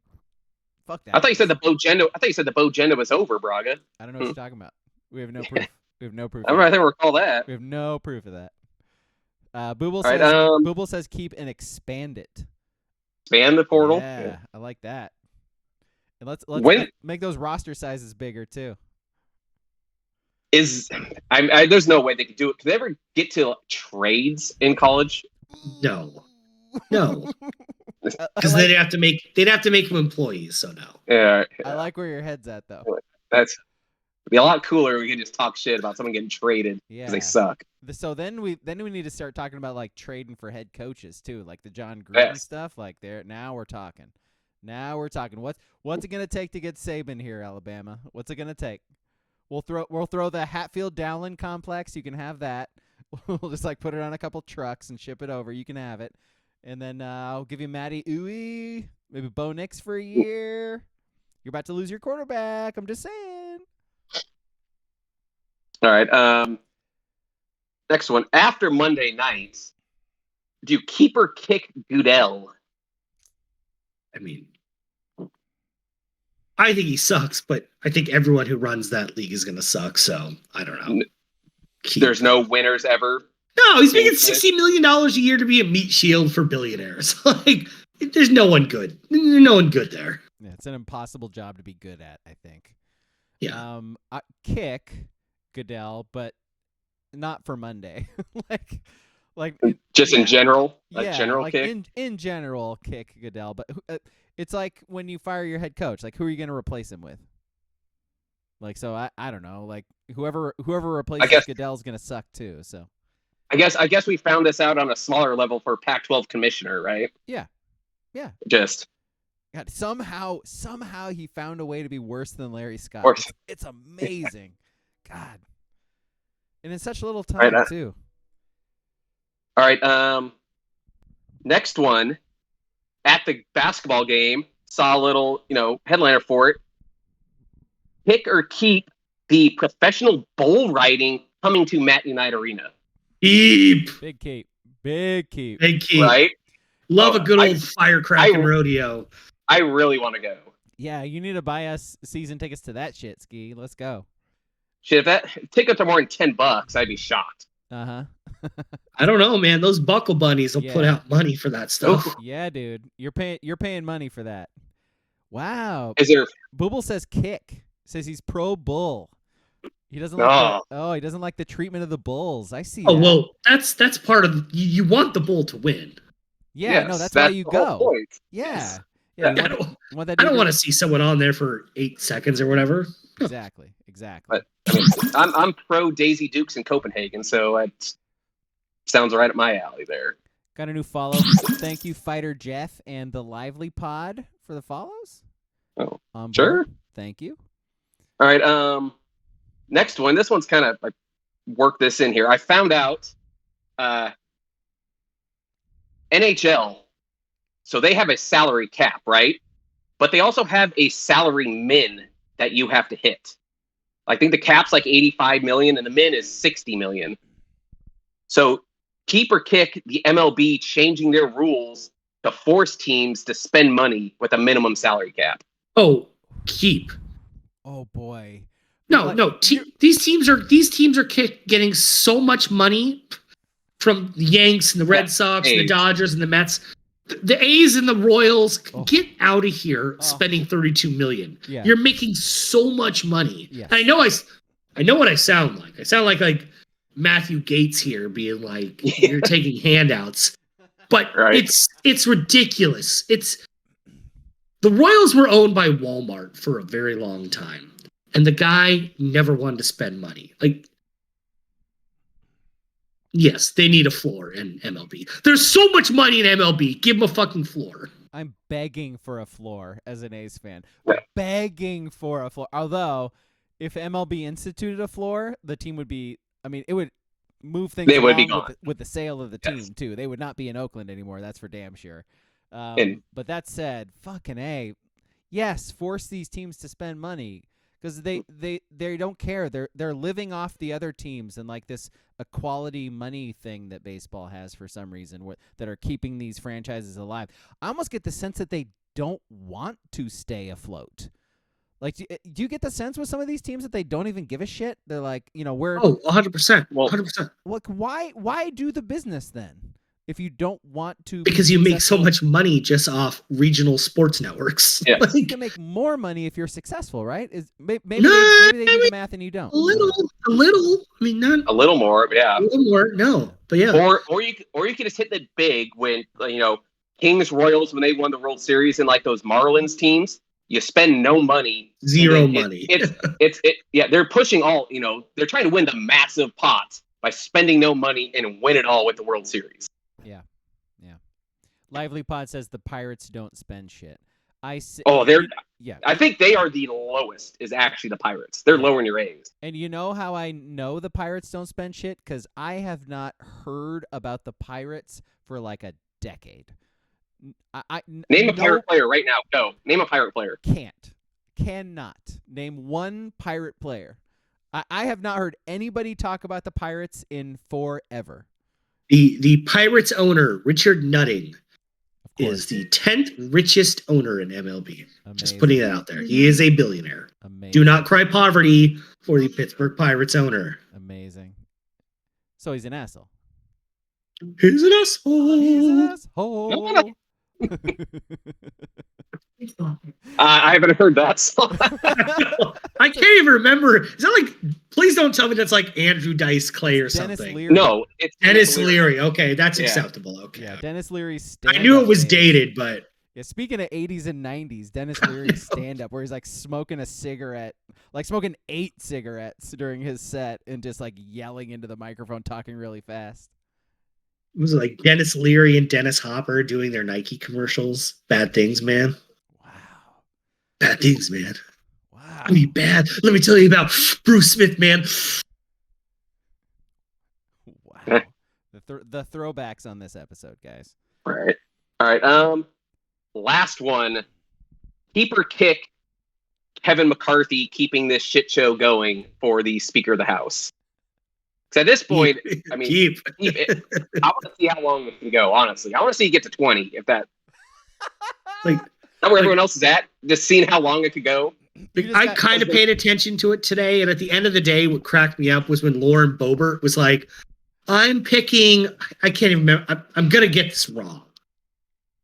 B: fuck that.
D: I thought you said the Bojenda was over, Braga.
B: I don't know what you're talking about. We have no proof.
D: I think recall that.
B: We have no proof of that. Booble says keep and expand it.
D: Expand the portal.
B: Yeah, I like that. And let's make those roster sizes bigger too.
D: There's no way they could do it. Could they ever get to trades in college?
C: No. Because they'd have to make them employees. So no.
D: Yeah.
B: I like where your head's at though.
D: It'd be a lot cooler if we could just talk shit about someone getting traded because they suck.
B: So then we need to start talking about like trading for head coaches too, like the John Gruden stuff. Like now we're talking. Now we're talking. What's it gonna take to get Saban here, Alabama? What's it gonna take? We'll throw the Hatfield Dowling complex. You can have that. We'll just like put it on a couple trucks and ship it over. You can have it. And then I'll give you Matty Uwe, maybe Bo Nix for a year. You're about to lose your quarterback. I'm just saying.
D: All right. Next one. After Monday nights, do you keep or kick Goodell?
C: I mean, I think he sucks, but I think everyone who runs that league is going to suck. So I don't know.
D: There's no winners ever.
C: No, he's making $60 million a year to be a meat shield for billionaires. Like, there's no one good. No one good there.
B: Yeah, it's an impossible job to be good at, I think.
C: Yeah.
B: I kick Goodell, but not for Monday. like
D: just in general,
B: like
D: kick.
B: In general, kick Goodell, but it's like when you fire your head coach, like who are you going to replace him with? Like, so I don't know, like whoever replaces Goodell is going to suck too. So
D: I guess we found this out on a smaller level for Pac-12 commissioner, right?
B: Yeah.
D: Just
B: God, somehow he found a way to be worse than Larry Scott. It's amazing. God. And in such little time, too.
D: All right. Next one. At the basketball game, saw a little, headliner for it. Pick or keep the professional bull riding coming to Matt Unite Arena.
C: Keep.
B: Big keep. Big keep.
D: Right?
C: Love a good old firecracking rodeo.
D: I really want to go.
B: Yeah, you need to buy us season tickets to that shit, Ski. Let's go.
D: Shit, if that tickets are more than $10, I'd be shocked.
B: Uh-huh.
C: I don't know, man. Those buckle bunnies will put out money for that stuff.
B: Yeah, dude. You're paying money for that. Wow.
D: Is there
B: Booble says kick. Says he's pro bull. He doesn't like he doesn't like the treatment of the bulls. I see.
C: Oh, well, that's part of you want the bull to win.
B: Yeah,
D: yes,
B: no, that's why you go. Yeah.
D: Yes.
B: Yeah,
C: I don't want to see someone on there for 8 seconds or whatever.
B: Exactly.
D: But I'm pro Daisy Dukes in Copenhagen, so it sounds right up my alley there.
B: Got a new follow. Thank you, Fighter Jeff and the Lively Pod for the follows.
D: Oh, sure.
B: Thank you.
D: All right. Next one. This one's kind of like work this in here. I found out NHL. So they have a salary cap, right? But they also have a salary min that you have to hit. I think the cap's like 85 million and the min is 60 million. So keep or kick the MLB changing their rules to force teams to spend money with a minimum salary cap.
C: Oh, keep.
B: Oh boy.
C: No. These teams are getting so much money from the Yanks and the Red Sox and the Dodgers and the Mets. The A's and the Royals, get out of here spending $32 million.
B: Yeah.
C: You're making so much money.
B: Yes.
C: I know what I sound like. I sound like Matthew Gates here being like, you're taking handouts. But it's ridiculous. The Royals were owned by Walmart for a very long time. And the guy never wanted to spend money. Like, yes, they need a floor in MLB. There's so much money in MLB. Give them a fucking floor.
B: I'm begging for a floor as an A's fan. Begging for a floor. Although, if MLB instituted a floor, the team would be, it would move things along with the sale of the team, too. They would not be in Oakland anymore. That's for damn sure. But that said, fucking A, yes, force these teams to spend money. Because they don't care. They're living off the other teams and like this equality money thing that baseball has for some reason that are keeping these franchises alive. I almost get the sense that they don't want to stay afloat. Like, do you get the sense with some of these teams that they don't even give a shit? They're like, we're
C: 100%. 100%.
B: Look, why do the business then? If you don't want to,
C: because you make so much money just off regional sports networks.
D: Yeah.
B: You can make more money if you're successful, right? Maybe they do the math and you don't.
C: A little. Not
D: a little more, yeah.
C: A little more, no, but yeah.
D: Or you could just hit the big when Kings Royals when they won the World Series and like those Marlins teams. You spend no money,
C: zero money.
D: They're pushing all. They're trying to win the massive pot by spending no money and win it all with the World Series.
B: Yeah. Lively Pod says the Pirates don't spend shit.
D: Oh, they're.
B: Yeah.
D: I think they are the lowest. Is actually the Pirates. They're lower in your A's.
B: And you know how I know the Pirates don't spend shit? Because I have not heard about the Pirates for like a decade.
D: Name a Pirate player right now. Go. Name a Pirate player.
B: Cannot name one Pirate player. I have not heard anybody talk about the Pirates in forever.
C: The Pirates owner, Richard Nutting, is the 10th richest owner in MLB. Amazing. Just putting it out there. He is a billionaire. Amazing. Do not cry poverty for the Pittsburgh Pirates owner.
B: Amazing. So he's an asshole.
C: He's an asshole.
B: He's an asshole.
D: I haven't heard that song.
C: I can't even remember. Is that like? Please don't tell me that's like Andrew Dice Clay or
B: Dennis
C: something.
B: Leary.
D: No, it's
C: Dennis Leary. Okay, that's acceptable. Okay.
B: Yeah, Dennis Leary's
C: I knew it was dated, but
B: yeah. Speaking of 80s and 90s, Dennis Leary's stand-up where he's like smoking a cigarette, like smoking 8 cigarettes during his set, and just like yelling into the microphone, talking really fast.
C: It was like Dennis Leary and Dennis Hopper doing their Nike commercials. Bad things, man.
B: Wow.
C: Bad things, man.
B: Wow.
C: I mean, bad. Let me tell you about Bruce Smith, man.
B: Wow. The throwbacks on this episode, guys.
D: All right. Last one. Keep or kick Kevin McCarthy keeping this shit show going for the Speaker of the House. Because at this point, I mean, keep it. I want to see how long it can go, honestly. I want to see it get to 20, if that. Like, not where everyone else is at, just seeing how long it could go.
C: I kind of paid attention to it today, and at the end of the day, what cracked me up was when Lauren Boebert was like, I'm picking, I can't even remember, I'm going to get this wrong.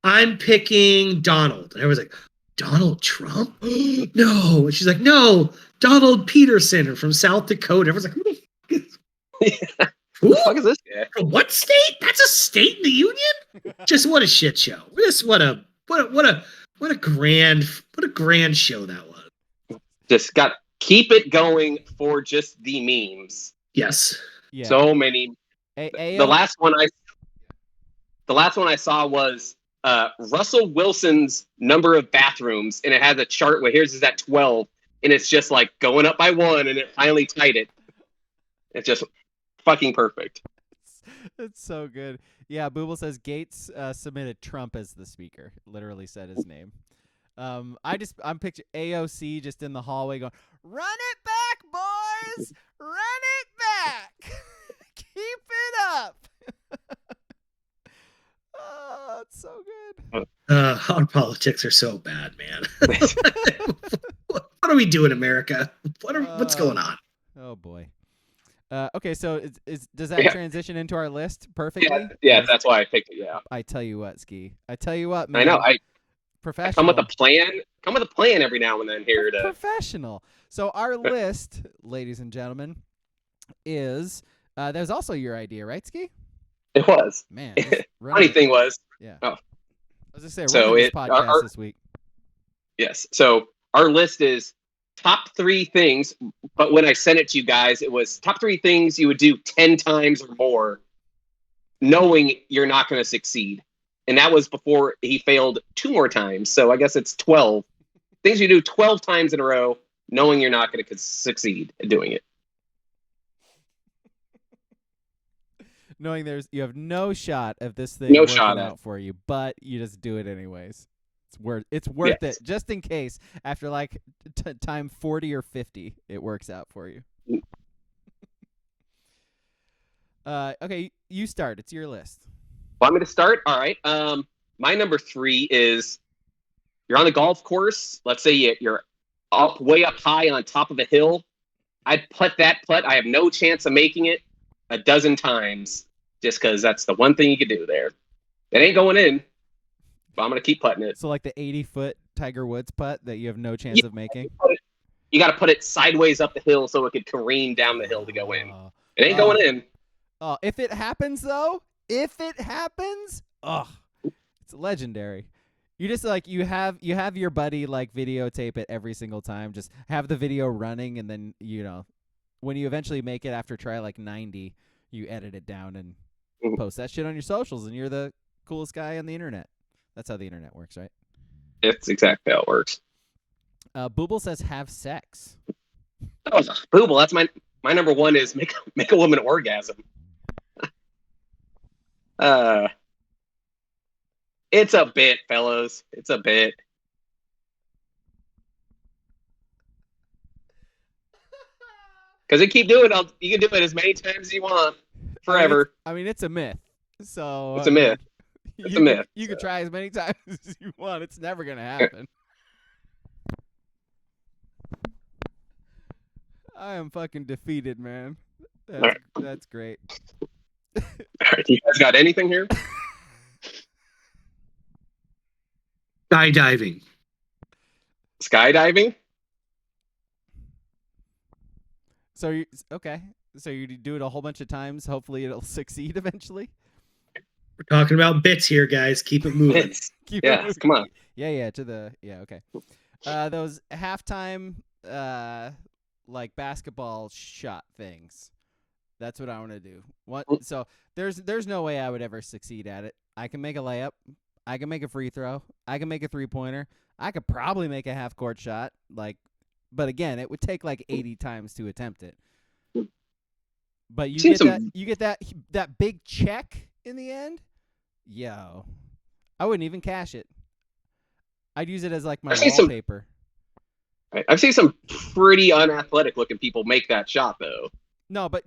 C: I'm picking Donald. And I was like, Donald Trump? No. And she's like, no, Donald Peterson from South Dakota. I was like, who the fuck is
D: Who the fuck is this guy?
C: From what state? That's a state in the union? Just what a shit show. Just what a grand show that was.
D: Just got keep it going for just the memes.
C: Yes.
D: Yeah. So many. The last one I saw was Russell Wilson's number of bathrooms, and it has a chart where his is at 12, and it's just like going up by 1, and it finally tied it. It's just fucking perfect.
B: It's so good. Yeah, Booble says Gates submitted Trump as the speaker. Literally said his name. I'm picturing AOC just in the hallway going, "Run it back, boys! Run it back! Keep it up!" Oh, it's so good.
C: Our politics are so bad, man. What are we doing, America? What's going on?
B: Oh boy. Okay, so does that transition into our list perfectly?
D: Yeah, that's why I picked it. Yeah.
B: I tell you what, Ski. I tell you what, man.
D: I know.
B: Professional.
D: Come with a plan every now and then here.
B: Professional. So our list, ladies and gentlemen, is that was also your idea, right, Ski?
D: It was.
B: Man.
D: Funny thing was.
B: Yeah.
D: Oh.
B: I was just saying, this podcast this week.
D: Yes. So our list is top 3 things, but when I sent it to you guys, it was top 3 things you would do 10 times or more, knowing you're not going to succeed. And that was before he failed 2 more times. So I guess it's 12 things you do 12 times in a row, knowing you're not going to succeed at doing it.
B: Knowing you have no shot of this thing working out for you, but you just do it anyways. It's worth it, just in case after like time 40 or 50 it works out for you. Okay, you start. It's your list.
D: Want me to start? All right. My number 3 is you're on the golf course. Let's say you're way up high on top of a hill. I'd putt that putt. I have no chance of making it a dozen times just because that's the one thing you could do there. It ain't going in. But I'm going to keep putting it.
B: So like the 80-foot Tiger Woods putt that you have no chance of making?
D: You got to put it sideways up the hill so it could careen down the hill to go in. It ain't going in.
B: Oh, if it happens, though, it's legendary. You just like you have your buddy like videotape it every single time. Just have the video running, and then when you eventually make it after try like 90, you edit it down and post that shit on your socials, and you're the coolest guy on the internet. That's how the internet works, right?
D: It's exactly how it works.
B: Booble says have sex.
D: Oh, Booble, that's my number one is make a woman orgasm. It's a bit, fellas. It's a bit. Because they keep doing it. You can do it as many times as you want. Forever.
B: I mean, it's a myth. So
D: It's a myth. It's a myth.
B: You can try as many times as you want. It's never going to happen. I am fucking defeated, man. That's great.
D: All right, you guys got anything here?
C: Skydiving.
D: Skydiving?
B: So okay. So you do it a whole bunch of times. Hopefully it'll succeed eventually.
C: We're talking about bits here, guys. Keep it moving.
B: Keep it moving.
D: Come on.
B: Yeah. Okay. Those halftime like basketball shot things. That's what I want to do. So there's no way I would ever succeed at it. I can make a layup. I can make a free throw. I can make a 3-pointer. I could probably make a half-court shot. But again, it would take like 80 times to attempt it. But you get that big check in the end. Yo, I wouldn't even cash it. I'd use it as like my wallpaper.
D: I've seen some pretty unathletic looking people make that shot though.
B: No, but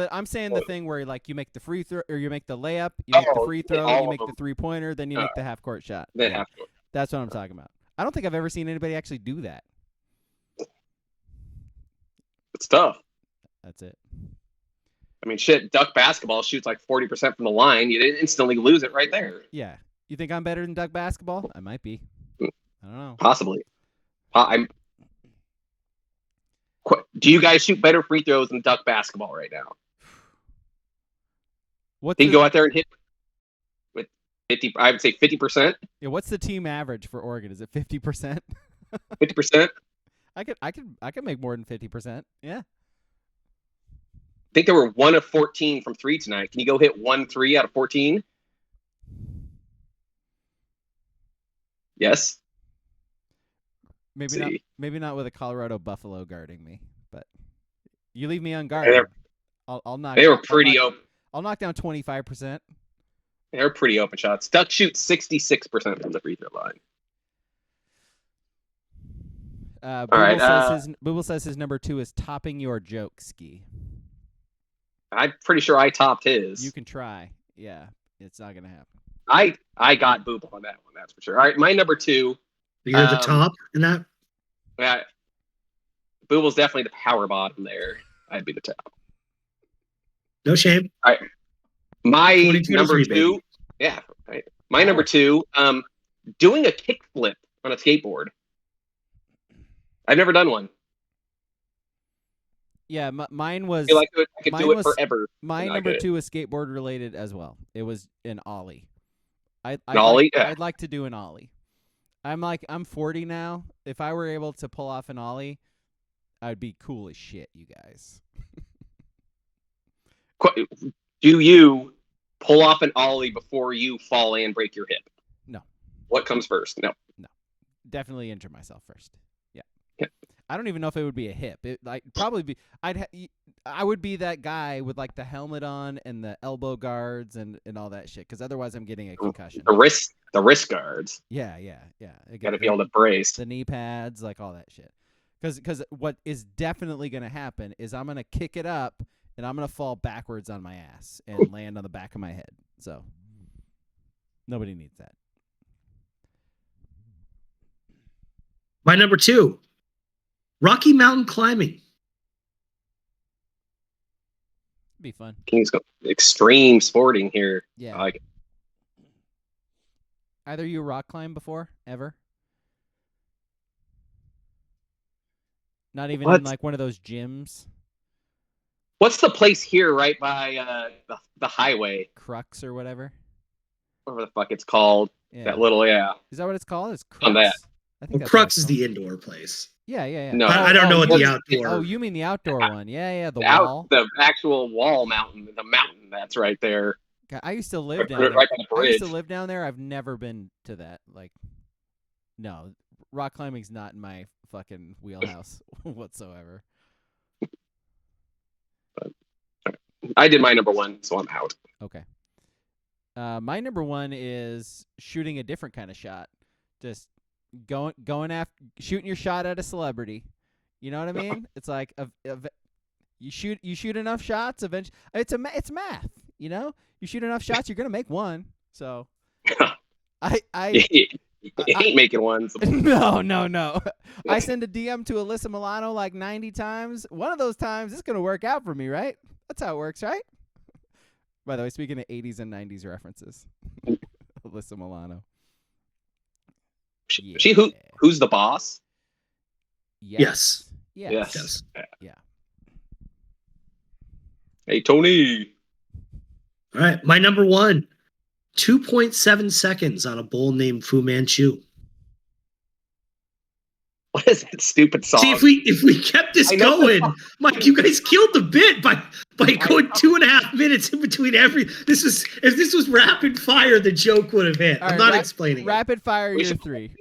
B: I'm saying the thing where like you make the free throw or you make the layup, you make the free throw, you make the 3-pointer, then you make the half court shot. That's what I'm talking about. I don't think I've ever seen anybody actually do that.
D: It's tough.
B: That's it.
D: I mean, shit, duck basketball shoots like 40% from the line. You instantly lose it right there.
B: Yeah. You think I'm better than duck basketball? I might be. I don't know.
D: Possibly. Do you guys shoot better free throws than duck basketball right now? You go out there and hit with 50. I would say 50%.
B: Yeah. What's the team average for Oregon? Is it 50%?
D: 50%.
B: I could make more than 50%. Yeah.
D: I think they were 1 of 14 from 3 tonight. Can you go hit 1 3 out of 14? Yes.
B: Maybe not with a Colorado Buffalo guarding me, but you leave me unguarded. I'll knock.
D: They were pretty open.
B: I'll knock down 25%.
D: They're pretty open shots. Duck shoots 66% from the free throw line.
B: Booble says his number 2 is topping your joke, Ski.
D: I'm pretty sure I topped his.
B: You can try. Yeah, it's not gonna happen.
D: I got Booble on that one. That's for sure. All right, my number 2.
C: You're the top in that?
D: Yeah. Booble's definitely the power bottom there. I'd be the top.
C: No shame.
D: All right. My number 2. Baby. Yeah. Right. My number 2, doing a kickflip on a skateboard. I've never done one.
B: Yeah, mine was.
D: I feel like I could do it forever.
B: My number 2 is skateboard related as well. It was an ollie.
D: Ollie?
B: I'd like to do an ollie. I'm 40 now. If I were able to pull off an ollie, I'd be cool as shit, you guys.
D: Do you pull off an ollie before you fall and break your hip?
B: No.
D: What comes first? No.
B: Definitely injure myself first. Yeah. I don't even know if it would be a hip. It probably be. I would be that guy with like the helmet on and the elbow guards and all that shit. Because otherwise, I'm getting a concussion.
D: The wrist guards.
B: Yeah.
D: Got to be able to brace.
B: The knee pads, like all that shit. Because what is definitely going to happen is I'm going to kick it up and I'm going to fall backwards on my ass and land on the back of my head. So nobody needs that.
C: My number 2, Rocky Mountain climbing.
B: Be fun.
D: King's go extreme sporting here.
B: Yeah.
D: I like it.
B: Either you rock climb before ever? Not even in like one of those gyms.
D: What's the place here right by the highway?
B: Crux or whatever.
D: Whatever the fuck it's called.
B: Yeah.
D: That little
B: Is that what it's called? It's Crux.
D: On that.
B: I think
C: Crux is the indoor place.
B: Yeah.
D: No,
C: I don't know what the outdoor.
B: Oh, you mean the outdoor one? Yeah. The wall.
D: The actual wall mountain. The mountain that's right there.
B: God, I used to live down there.
D: Right by the bridge.
B: I used to live down there. I've never been to that. Like, No, rock climbing's not in my fucking wheelhouse whatsoever.
D: I did my number one, so I'm out.
B: Okay. My number one is shooting a different kind of shot. Just going after shooting your shot at a celebrity. You know what I mean? It's like you shoot enough shots. Eventually, it's math. You know, you shoot enough shots, you're gonna make one. So, I
D: ain't making one. So.
B: No. I send a DM to Alyssa Milano like 90 times. One of those times, it's gonna work out for me, right? That's how it works, right? By the way, speaking of 80s and 90s references, Alyssa Milano.
D: She who's the boss?
C: Yes.
B: Yes. Yeah.
D: Hey, Tony.
C: All right, my number one, 2.7 seconds on a bull named Fu Manchu.
D: What is that stupid song?
C: See, if we kept this going, Mike, you guys killed the bit by going 2.5 minutes in between every. If this was rapid fire, the joke would have hit. I'm not explaining.
B: Rapid fire year 3.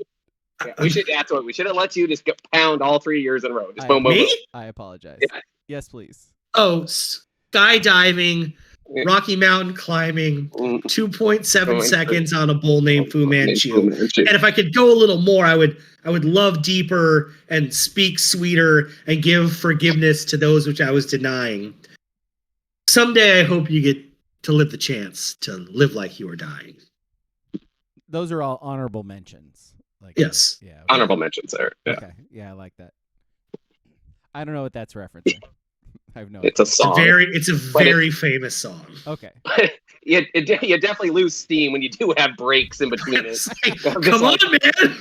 D: Yeah, we should have let you just pound all 3 years in a row. Just boom, boom, boom.
B: I apologize.
D: Yeah.
B: Yes, please.
C: Oh, skydiving, Rocky Mountain climbing, 2.7 seconds on a bull named Fu Manchu. And if I could go a little more, I would love deeper and speak sweeter and give forgiveness to those which I was denying. Someday I hope you get to live the chance to live like you are dying.
B: Those are all honorable mentions.
C: Yes.
B: Yeah. Okay.
D: Honorable mentions there. Yeah.
B: Okay. Yeah, I like that. I don't know what that's referencing. I have no
D: It's a song.
C: It's a very famous song.
B: Okay.
D: You definitely lose steam when you do have breaks in between it.
C: Come on, man.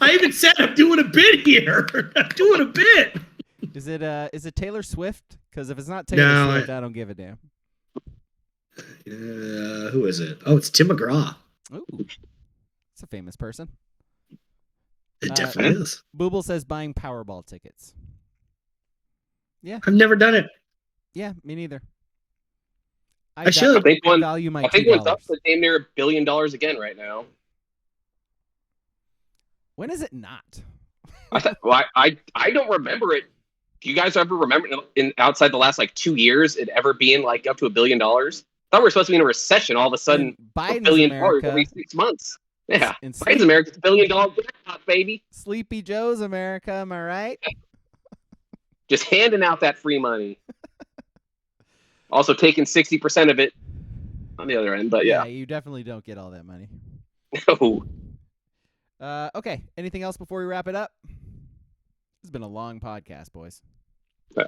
C: I even said I'm doing a bit here. I'm doing a bit.
B: Is it Taylor Swift? Because if it's not Taylor Swift, I don't give a damn.
C: Who is it? Oh, it's Tim McGraw.
B: Ooh. It's a famous person.
C: It definitely is.
B: Booble says buying Powerball tickets. Yeah.
C: I've never done it.
B: Yeah, me neither.
C: I should.
B: Value my
D: I think one's up to damn near $1 billion again right now.
B: When is it not?
D: I don't remember it. Do you guys ever remember in outside the last 2 years it ever being up to $1 billion? I thought we were supposed to be in a recession. All of a sudden, $1 billion every 6 months. Yeah, Biden's America, it's $1 billion jackpot, baby.
B: Sleepy Joe's America, am I right?
D: Just handing out that free money. Also taking 60% of it on the other end, but yeah.
B: Yeah, you definitely don't get all that money.
D: No.
B: Okay, anything else before we wrap it up? It's been a long podcast, boys.
D: Yeah.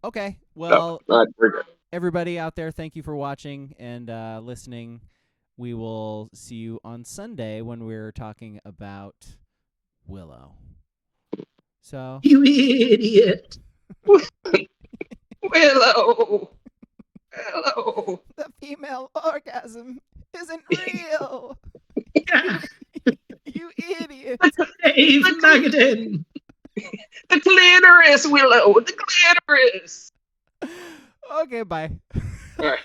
B: Okay, well,
D: all right, we're good.
B: Everybody out there, thank you for watching and listening. We will see you on Sunday when we're talking about Willow. So
C: you idiot.
D: Willow.
B: The female orgasm isn't real. You idiot.
C: Dave Magadan.
D: The clitoris, Willow. The clitoris.
B: Okay, bye.
D: All right.